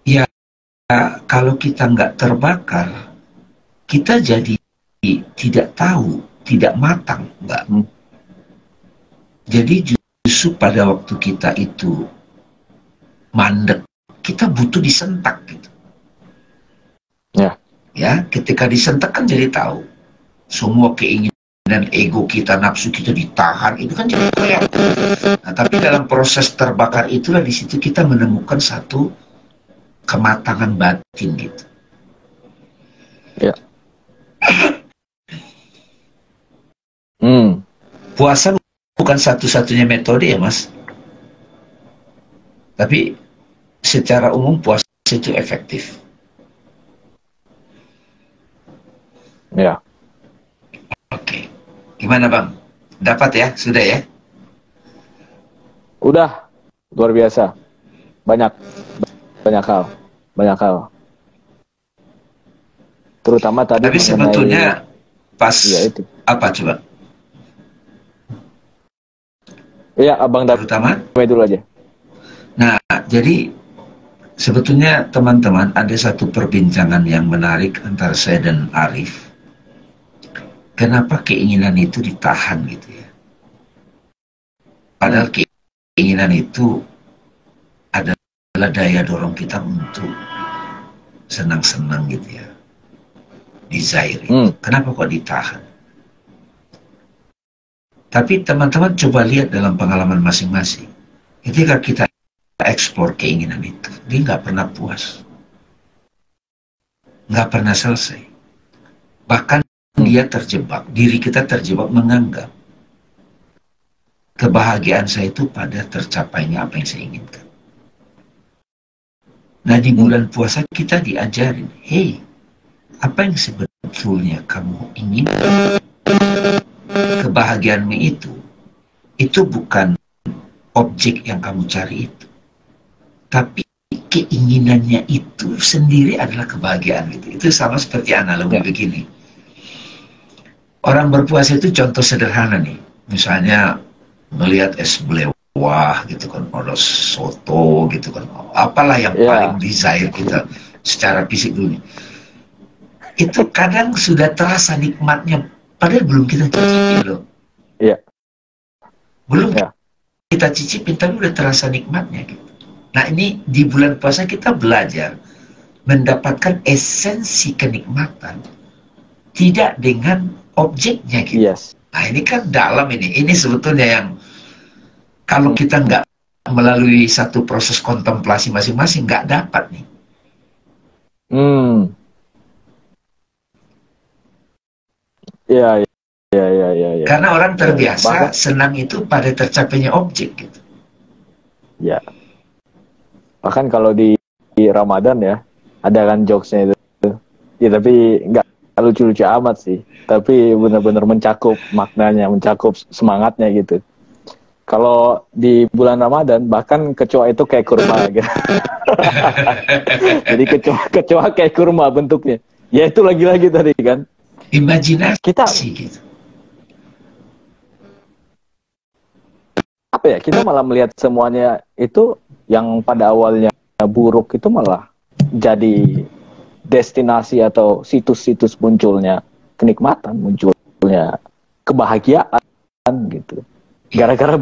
Ya, kalau kita nggak terbakar, kita jadi tidak tahu, tidak matang, Mbak. Jadi justru pada waktu kita itu mandek, kita butuh disentak gitu. Ya, ketika disentak kan jadi tahu semua keinginan ego kita, nafsu kita ditahan, itu kan jadi kayak. Nah, tapi dalam proses terbakar itulah di situ kita menemukan satu kematangan batin gitu. Ya. Puasa bukan satu-satunya metode ya Mas. Tapi secara umum puasa itu efektif. Ya. Oke. Gimana Bang? Dapat ya? Sudah ya? Udah. Luar biasa. Banyak hal. Terutama tadi. Tapi sebetulnya pas ya, itu. Apa coba? Iya, Abang terutama dulu aja. Nah, jadi sebetulnya teman-teman ada satu perbincangan yang menarik antara saya dan Arif. Kenapa keinginan itu ditahan gitu ya? Padahal keinginan itu adalah daya dorong kita untuk senang-senang gitu ya. Desire. Kenapa kok ditahan? Tapi teman-teman coba lihat dalam pengalaman masing-masing. Ketika kita eksplor keinginan itu, dia nggak pernah puas. Nggak pernah selesai. Bahkan dia terjebak, diri kita terjebak menganggap kebahagiaan saya itu pada tercapainya apa yang saya inginkan. Nah, di bulan puasa kita diajarin, hey, apa yang sebetulnya kamu inginkan? Kebahagiaanmu itu bukan objek yang kamu cari itu, tapi keinginannya itu sendiri adalah kebahagiaan gitu. Itu sama seperti analogi begini. Orang berpuasa itu contoh sederhana nih, misalnya melihat es belewah gitu kan, ada soto gitu kan, apalah yang paling desire kita secara fisik dulu. Itu kadang sudah terasa nikmatnya, padahal belum kita cicipin loh. Iya. Belum kita cicipin, tapi udah terasa nikmatnya gitu. Nah, ini di bulan puasa kita belajar mendapatkan esensi kenikmatan, tidak dengan objeknya gitu. Nah, ini kan dalam ini sebetulnya yang kalau kita nggak melalui satu proses kontemplasi masing-masing nggak dapat nih. Iya. Karena orang terbiasa senang itu pada tercapainya objek gitu. Ya. Bahkan kalau di Ramadan ya, ada kan jokesnya itu. Ya tapi nggak lucu-lucu amat sih. Tapi benar-benar mencakup maknanya, mencakup semangatnya gitu. Kalau di bulan Ramadan bahkan kecoa itu kayak kurma gitu. Jadi kecoa kayak kurma bentuknya. Ya itu lagi-lagi tadi kan. Kita Imajinasi gitu. apa ya? Kita malah melihat semuanya itu yang pada awalnya buruk itu malah jadi destinasi atau situs-situs munculnya kenikmatan, munculnya kebahagiaan gitu. Gara-gara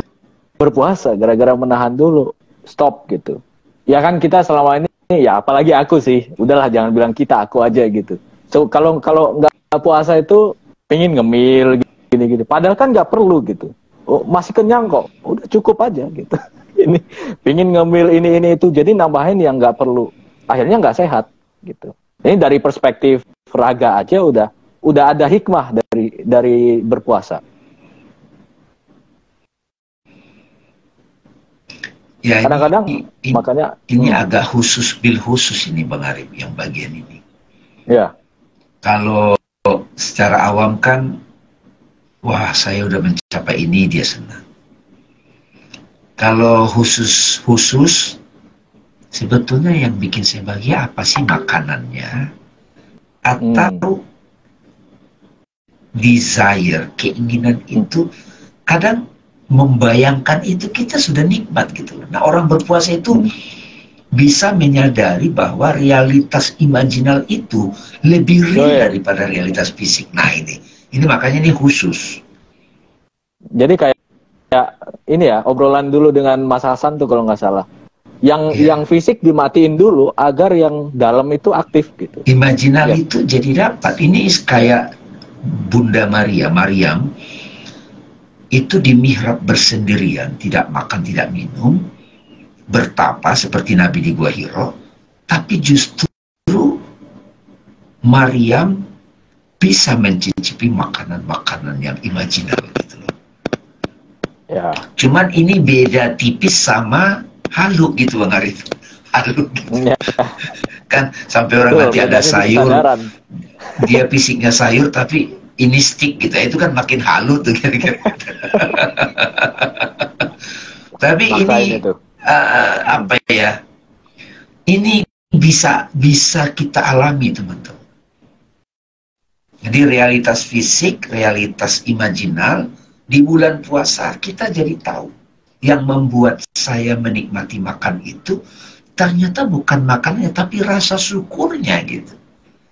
berpuasa, gara-gara menahan dulu, stop gitu. Ya kan kita selama ini, ya apalagi aku sih, udahlah jangan bilang kita, aku aja gitu. So kalau nggak puasa itu pengen ngemil gini-gini. Padahal kan nggak perlu gitu. Oh, masih kenyang kok, udah cukup aja gitu. Ini pengen ngemil ini itu, jadi nambahin yang nggak perlu. Akhirnya nggak sehat gitu. Ini dari perspektif raga aja udah ada hikmah dari berpuasa. Ya, Kadang-kadang makanya ini agak khusus bil khusus ini Bang Arif yang bagian ini. Ya. Kalau secara awam kan, wah saya udah mencapai ini, dia senang. Kalau khusus sebetulnya yang bikin saya bahagia apa sih, makanannya atau desire, keinginan itu kadang membayangkan itu kita sudah nikmat gitu. Nah orang berpuasa itu bisa menyadari bahwa realitas imajinal itu lebih real daripada realitas fisik. Nah ini makanya ini khusus. Jadi kayak ini ya, obrolan dulu dengan Mas Hasan tuh kalau nggak salah. Yang fisik dimatiin dulu agar yang dalam itu aktif gitu. Imajinal itu jadi dapat. Ini kayak Bunda Maryam itu di mihrab bersendirian, tidak makan, tidak minum, bertapa seperti Nabi di Gua Hiro, tapi justru Maryam bisa mencicipi makanan-makanan yang imajinal gitu loh. Ya. Cuman ini beda tipis sama halu gitu Bang Arif. Halu gitu. Ya. Kan sampai orang nanti ada sayur, dia fisiknya sayur tapi ini stick gitu, itu kan makin halu tuh kira-kira. Tapi ini apa ya? Ini bisa kita alami teman-teman. Jadi realitas fisik, realitas imajinal di bulan puasa kita jadi tahu. Yang membuat saya menikmati makan itu ternyata bukan makanannya tapi rasa syukurnya gitu.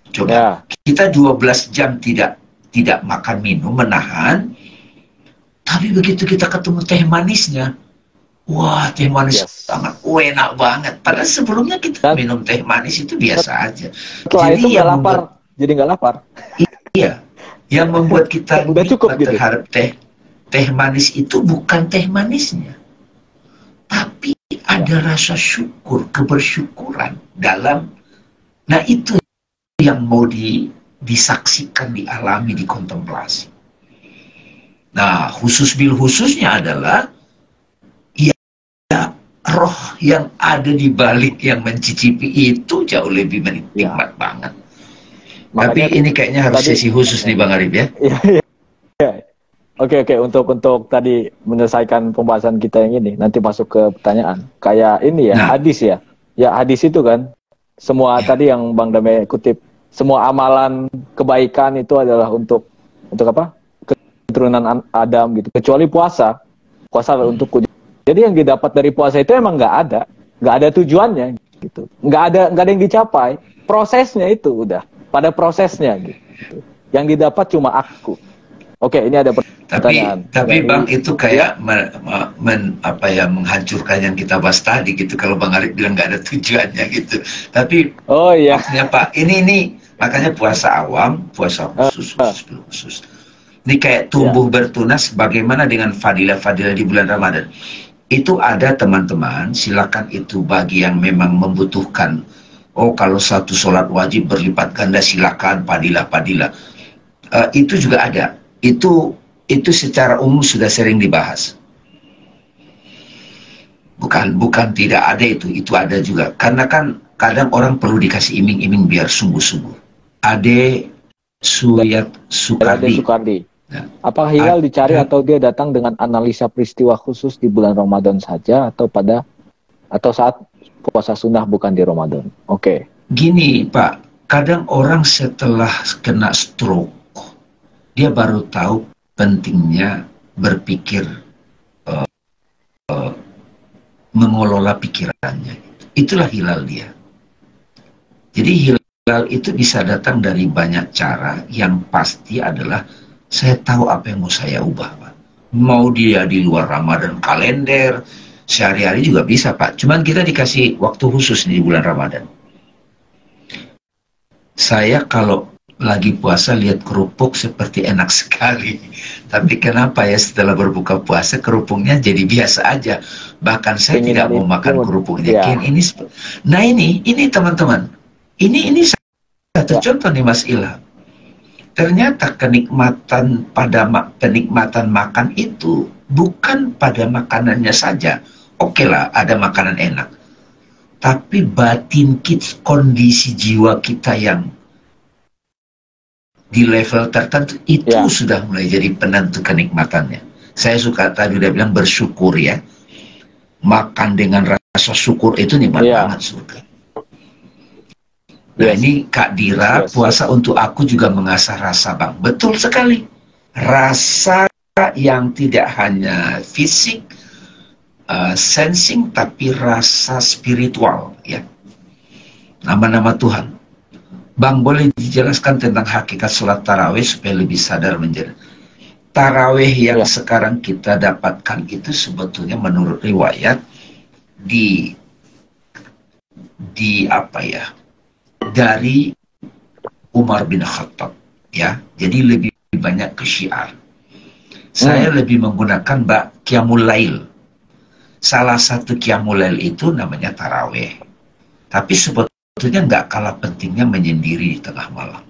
Coba kita 12 jam tidak makan minum, menahan, tapi begitu kita ketemu teh manisnya, wah teh manis sangat enak banget. Padahal sebelumnya kita minum teh manis itu biasa aja. Setelah jadi itu nggak lapar, jadi nggak lapar. Iya, yang membuat kita udah cukup gitu. Terhadap teh manis itu bukan teh manisnya, tapi ada rasa syukur, kebersyukuran dalam. Nah itu yang mau disaksikan, dialami, dikontemplasi. Nah, khusus bil khususnya adalah ya roh yang ada di balik yang mencicipi itu jauh lebih nikmat banget. Makanya, tapi ini kayaknya harus sesi khusus nih Bang Arif ya. Oke, untuk tadi menyelesaikan pembahasan kita yang ini, nanti masuk ke pertanyaan. Kayak ini ya, hadis ya. Ya hadis itu kan semua tadi yang Bang Dame kutip, semua amalan kebaikan itu adalah untuk apa? Keturunan Adam gitu. Kecuali puasa untukku. Jadi yang didapat dari puasa itu emang nggak ada tujuannya gitu. Nggak ada yang dicapai. Prosesnya itu udah pada prosesnya gitu. Yang didapat cuma aku. Oke, ini ada pertanyaan. Tapi Bang itu kayak menghancurkan yang kita bahas tadi gitu. Kalau Bang Arif bilang nggak ada tujuannya gitu. Tapi maksudnya Pak, ini makanya puasa awam, puasa khusus. Ini kayak tumbuh bertunas. Bagaimana dengan fadilah-fadilah di bulan Ramadan? Itu ada teman-teman. Silakan itu bagi yang memang membutuhkan. Oh kalau satu sholat wajib berlipat ganda silakan fadilah. Itu juga ada. Itu secara umum sudah sering dibahas. Bukan tidak ada itu ada juga. Karena kan kadang orang perlu dikasih iming-iming biar sungguh-sungguh. Ade Suyat Ade Sukardi. Sukardi. Nah, Apakah hilal dicari ada atau dia datang dengan analisa peristiwa khusus di bulan Ramadan saja atau saat puasa sunnah bukan di Ramadan? Oke. gini Pak, kadang orang setelah kena stroke, dia baru tahu pentingnya berpikir, mengelola pikirannya. Itulah hilal dia. Jadi hilal itu bisa datang dari banyak cara. Yang pasti adalah saya tahu apa yang mau saya ubah, Pak. Mau dia di luar Ramadan kalender, sehari-hari juga bisa, Pak. Cuman kita dikasih waktu khusus di bulan Ramadan. Saya kalau lagi puasa lihat kerupuk seperti enak sekali. Tapi kenapa ya setelah berbuka puasa kerupuknya jadi biasa aja. Bahkan saya tidak mau makan kerupuknya. Ya. Nah ini teman-teman. Ini satu contoh nih Mas Ilham. Ternyata kenikmatan makan itu bukan pada makanannya saja. Oke lah, ada makanan enak. Tapi batin kita, kondisi jiwa kita yang di level tertentu itu sudah mulai jadi penentu kenikmatannya. Saya suka tadi udah bilang bersyukur ya. Makan dengan rasa syukur itu nikmat banget surga. Nah ini Kak Dira, puasa untuk aku juga mengasah rasa Bang. Betul sekali. Rasa yang tidak hanya fisik, sensing, tapi rasa spiritual ya. Nama-nama Tuhan. Bang, boleh dijelaskan tentang hakikat sholat tarawih supaya lebih sadar menjadi. Tarawih yang sekarang kita dapatkan itu sebetulnya menurut riwayat di apa ya? Dari Umar bin Khattab ya. Jadi lebih banyak ke syiar. Saya lebih menggunakan Qiyamul Lail. Salah satu Qiyamul Lail itu namanya tarawih. Tapi sebetulnya nggak kalah pentingnya menyendiri di tengah malam,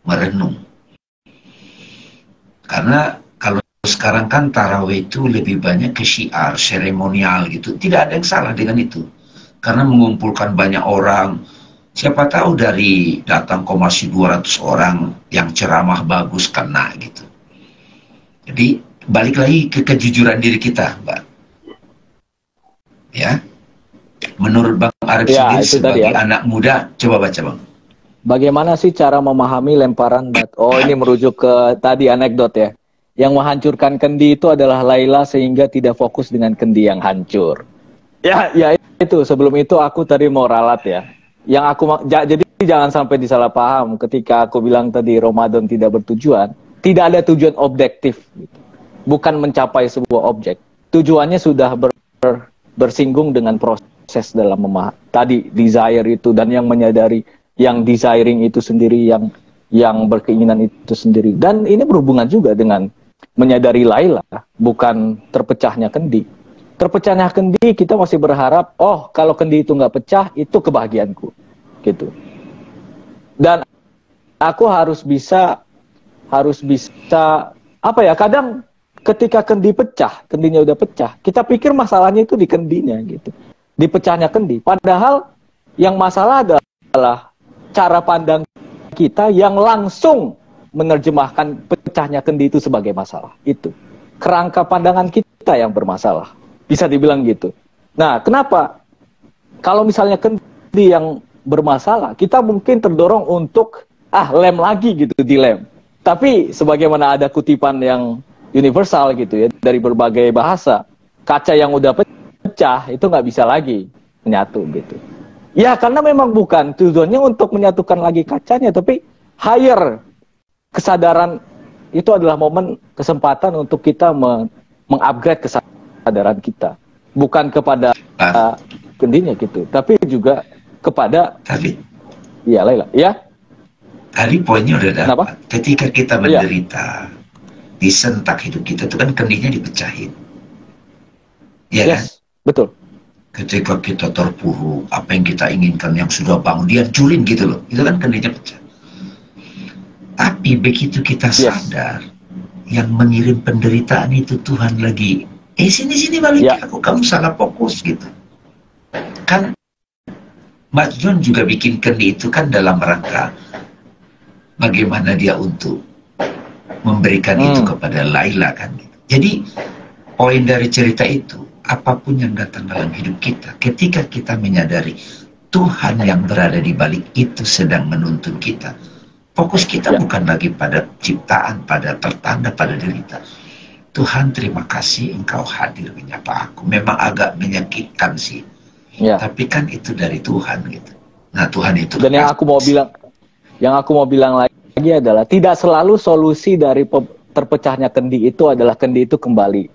merenung. Karena kalau sekarang kan tarawih itu lebih banyak ke syiar, seremonial gitu. Tidak ada yang salah dengan itu. Karena mengumpulkan banyak orang. Siapa tahu dari datang masih 200 orang yang ceramah bagus kena gitu. Jadi balik lagi ke kejujuran diri kita, Mbak. Ya. Menurut Bang Arif sendiri sebagai anak muda, coba baca Bang. Bagaimana sih cara memahami lemparan batu? Oh, ini merujuk ke tadi anekdot ya. Yang menghancurkan kendi itu adalah Laila sehingga tidak fokus dengan kendi yang hancur. Ya itu. Sebelum itu aku tadi mau ralat ya. Yang aku jadi jangan sampai disalah paham ketika aku bilang tadi Ramadan tidak bertujuan. Tidak ada tujuan objektif. Bukan mencapai sebuah objek. Tujuannya sudah bersinggung dengan proses dalam tadi desire itu dan yang menyadari yang desiring itu sendiri, yang berkeinginan itu sendiri. Dan ini berhubungan juga dengan menyadari Laila, bukan terpecahnya kendi. Terpecahnya kendi kita masih berharap, oh kalau kendi itu nggak pecah, itu kebahagiaanku, gitu. Dan aku harus bisa apa ya? Kadang ketika kendi pecah, kendinya udah pecah, kita pikir masalahnya itu di kendinya, gitu, di pecahnya kendi. Padahal yang masalah adalah cara pandang kita yang langsung menerjemahkan pecahnya kendi itu sebagai masalah. Itu kerangka pandangan kita yang bermasalah. Bisa dibilang gitu. Nah, kenapa? Kalau misalnya kendi yang bermasalah, kita mungkin terdorong untuk lem lagi gitu, dilem. Tapi sebagaimana ada kutipan yang universal gitu ya, dari berbagai bahasa, kaca yang udah pecah itu nggak bisa lagi menyatu gitu. Ya, karena memang bukan tujuannya untuk menyatukan lagi kacanya, tapi higher kesadaran itu adalah momen kesempatan untuk kita mengupgrade kesadaran kita, bukan kepada kendinya gitu, tapi juga kepada Laila. Ya. Tadi poinnya udah dapat. Ketika kita menderita, disentak hidup kita itu kan kendinya dipecahin. Iya kan? Betul. Ketika kita terpuruk, apa yang kita inginkan yang sudah bangun, dia hancurin gitu loh. Itu kan kendinya pecah. Tapi begitu kita sadar, yang mengirim penderitaan itu Tuhan lagi, sini balik aku, kamu salah fokus gitu. Kan Mas John juga bikin kendi itu kan dalam rangka bagaimana dia untuk memberikan itu kepada Laila kan. Jadi poin dari cerita itu, apapun yang datang dalam hidup kita, ketika kita menyadari Tuhan yang berada di balik itu sedang menuntun kita, fokus kita bukan lagi pada ciptaan, pada pertanda, pada derita. Tuhan, terima kasih Engkau hadir menyapa aku. Memang agak menyakitkan sih, tapi kan itu dari Tuhan gitu. Nah, Tuhan itu. Dan yang aku mau bilang lagi adalah tidak selalu solusi dari terpecahnya kendi itu adalah kendi itu kembali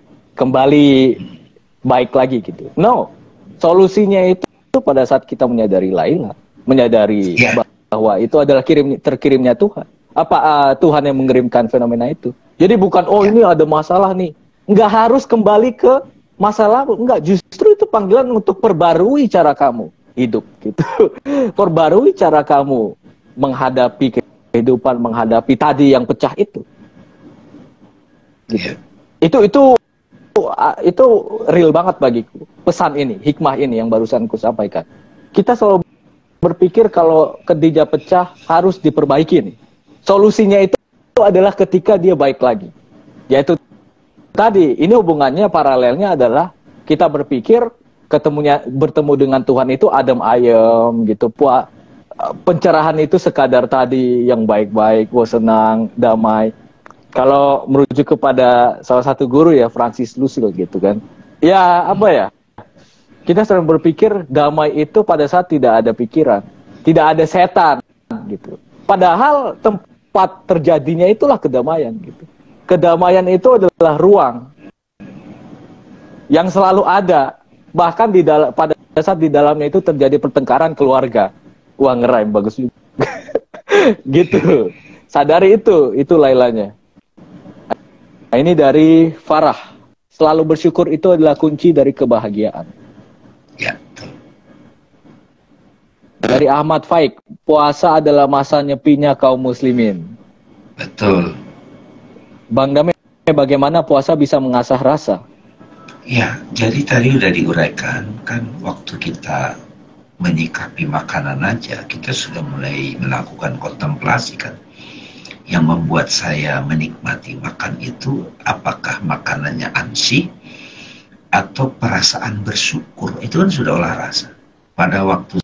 baik lagi gitu. No, solusinya itu pada saat kita menyadari Laila, menyadari bahwa itu adalah terkirimnya Tuhan. Tuhan yang mengirimkan fenomena itu. Jadi bukan ini ada masalah nih, nggak harus kembali ke masa lalu, nggak, justru itu panggilan untuk perbarui cara kamu hidup gitu. Perbarui cara kamu menghadapi kehidupan, menghadapi tadi yang pecah itu. Gitu. Itu real banget bagiku. Pesan ini, hikmah ini yang barusan ku sampaikan. Kita selalu berpikir kalau kedija pecah harus diperbaiki nih. Solusinya itu adalah ketika dia baik lagi. Yaitu tadi, ini hubungannya paralelnya adalah kita berpikir bertemu dengan Tuhan itu adem ayem gitu. Pencerahan itu sekadar tadi yang baik-baik, senang, damai. Kalau merujuk kepada salah satu guru ya, Francis Lucille gitu kan. Ya apa ya? Kita sering berpikir damai itu pada saat tidak ada pikiran, tidak ada setan gitu. Padahal tempat terjadinya itulah kedamaian gitu. Kedamaian itu adalah ruang yang selalu ada, bahkan pada saat di dalamnya itu terjadi pertengkaran keluarga. Wah, ngeraim bagus juga. Gitu. Sadari itu Lailanya. Nah, ini dari Farah. Selalu bersyukur itu adalah kunci dari kebahagiaan. Ya. Dari Ahmad Faik, puasa adalah masa nyepinya kaum muslimin. Betul. Bang Dame, bagaimana puasa bisa mengasah rasa? Ya, jadi tadi udah diuraikan, kan waktu kita menyikapi makanan aja, kita sudah mulai melakukan kontemplasi kan. Yang membuat saya menikmati makan itu, apakah makanannya ansih atau perasaan bersyukur, itu kan sudah olah rasa. Pada waktu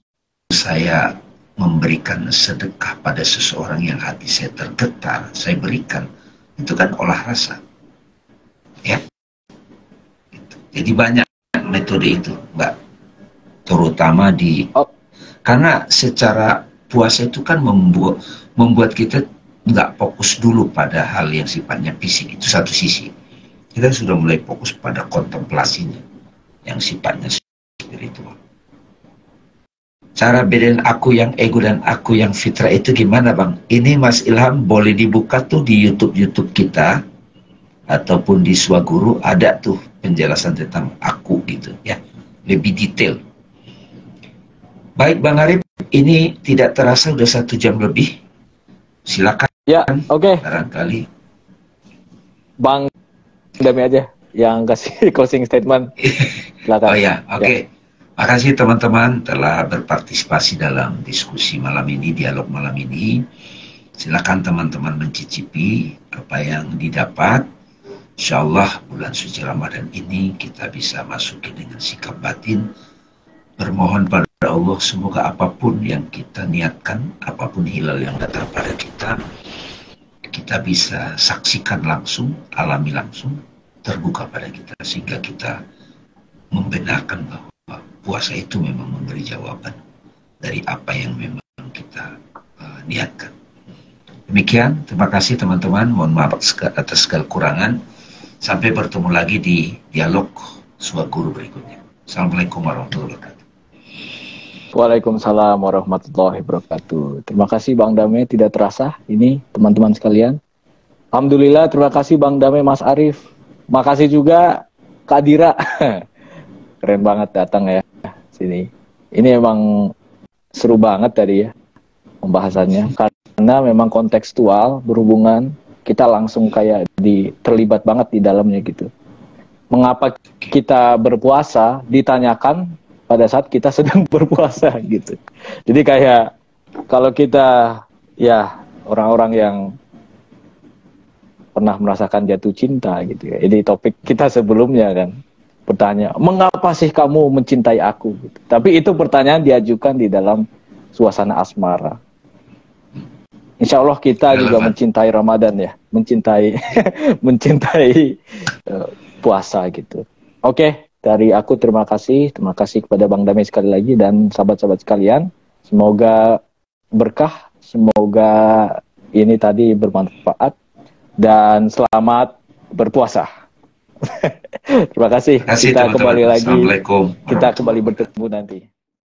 saya memberikan sedekah pada seseorang yang hati saya tergetar, saya berikan, itu kan olah rasa. Ya. Jadi banyak metode itu, Mbak. Terutama karena secara puasa itu kan membuat kita nggak fokus dulu pada hal yang sifatnya fisik, itu satu sisi. Kita sudah mulai fokus pada kontemplasinya, yang sifatnya spiritual. Cara bedain aku yang ego dan aku yang fitrah itu gimana, Bang? Ini Mas Ilham boleh dibuka tuh di YouTube kita, ataupun di Swaguru, ada tuh penjelasan tentang aku gitu ya, lebih detail. Baik Bang Arif, ini tidak terasa udah 1 jam lebih. Silakan. Ya, oke. Barangkali Bang Dami aja yang kasih closing statement. Silakan. Oh ya, oke. Makasih teman-teman telah berpartisipasi dalam diskusi malam ini, dialog malam ini. Silakan teman-teman mencicipi apa yang didapat. Insyaallah bulan suci Ramadan ini kita bisa masuki dengan sikap batin, bermohon pada Allah semoga apapun yang kita niatkan, apapun hilal yang datang pada kita bisa saksikan langsung, alami langsung, terbuka pada kita, sehingga kita membenarkan bahwa puasa itu memang memberi jawaban dari apa yang memang kita niatkan. Demikian, terima kasih teman-teman, mohon maaf atas segala kurangan. Sampai bertemu lagi di dialog Swaguru berikutnya. Assalamualaikum warahmatullahi wabarakatuh. Waalaikumsalam warahmatullahi wabarakatuh. Terima kasih Bang Dame, tidak terasa ini teman-teman sekalian. Alhamdulillah, terima kasih Bang Dame, Mas Arif. Makasih juga Kak Dira. Keren banget datang ya sini. Ini emang seru banget tadi ya pembahasannya, karena memang kontekstual, berhubungan, kita langsung kayak terlibat banget di dalamnya gitu. Mengapa kita berpuasa ditanyakan pada saat kita sedang berpuasa gitu. Jadi kayak kalau kita ya orang-orang yang pernah merasakan jatuh cinta gitu ya. Ini topik kita sebelumnya kan, bertanya, mengapa sih kamu mencintai aku? Gitu. Tapi itu pertanyaan diajukan di dalam suasana asmara. Insya Allah kita juga mencintai Ramadan ya, mencintai mencintai puasa gitu. Oke, dari aku terima kasih kepada Bang Damai sekali lagi dan sahabat-sahabat sekalian. Semoga berkah, semoga ini tadi bermanfaat dan selamat berpuasa. Terima kasih. Terima kasih Kita teman-teman. kembali lagi. Assalamualaikum. Kita kembali bertemu nanti.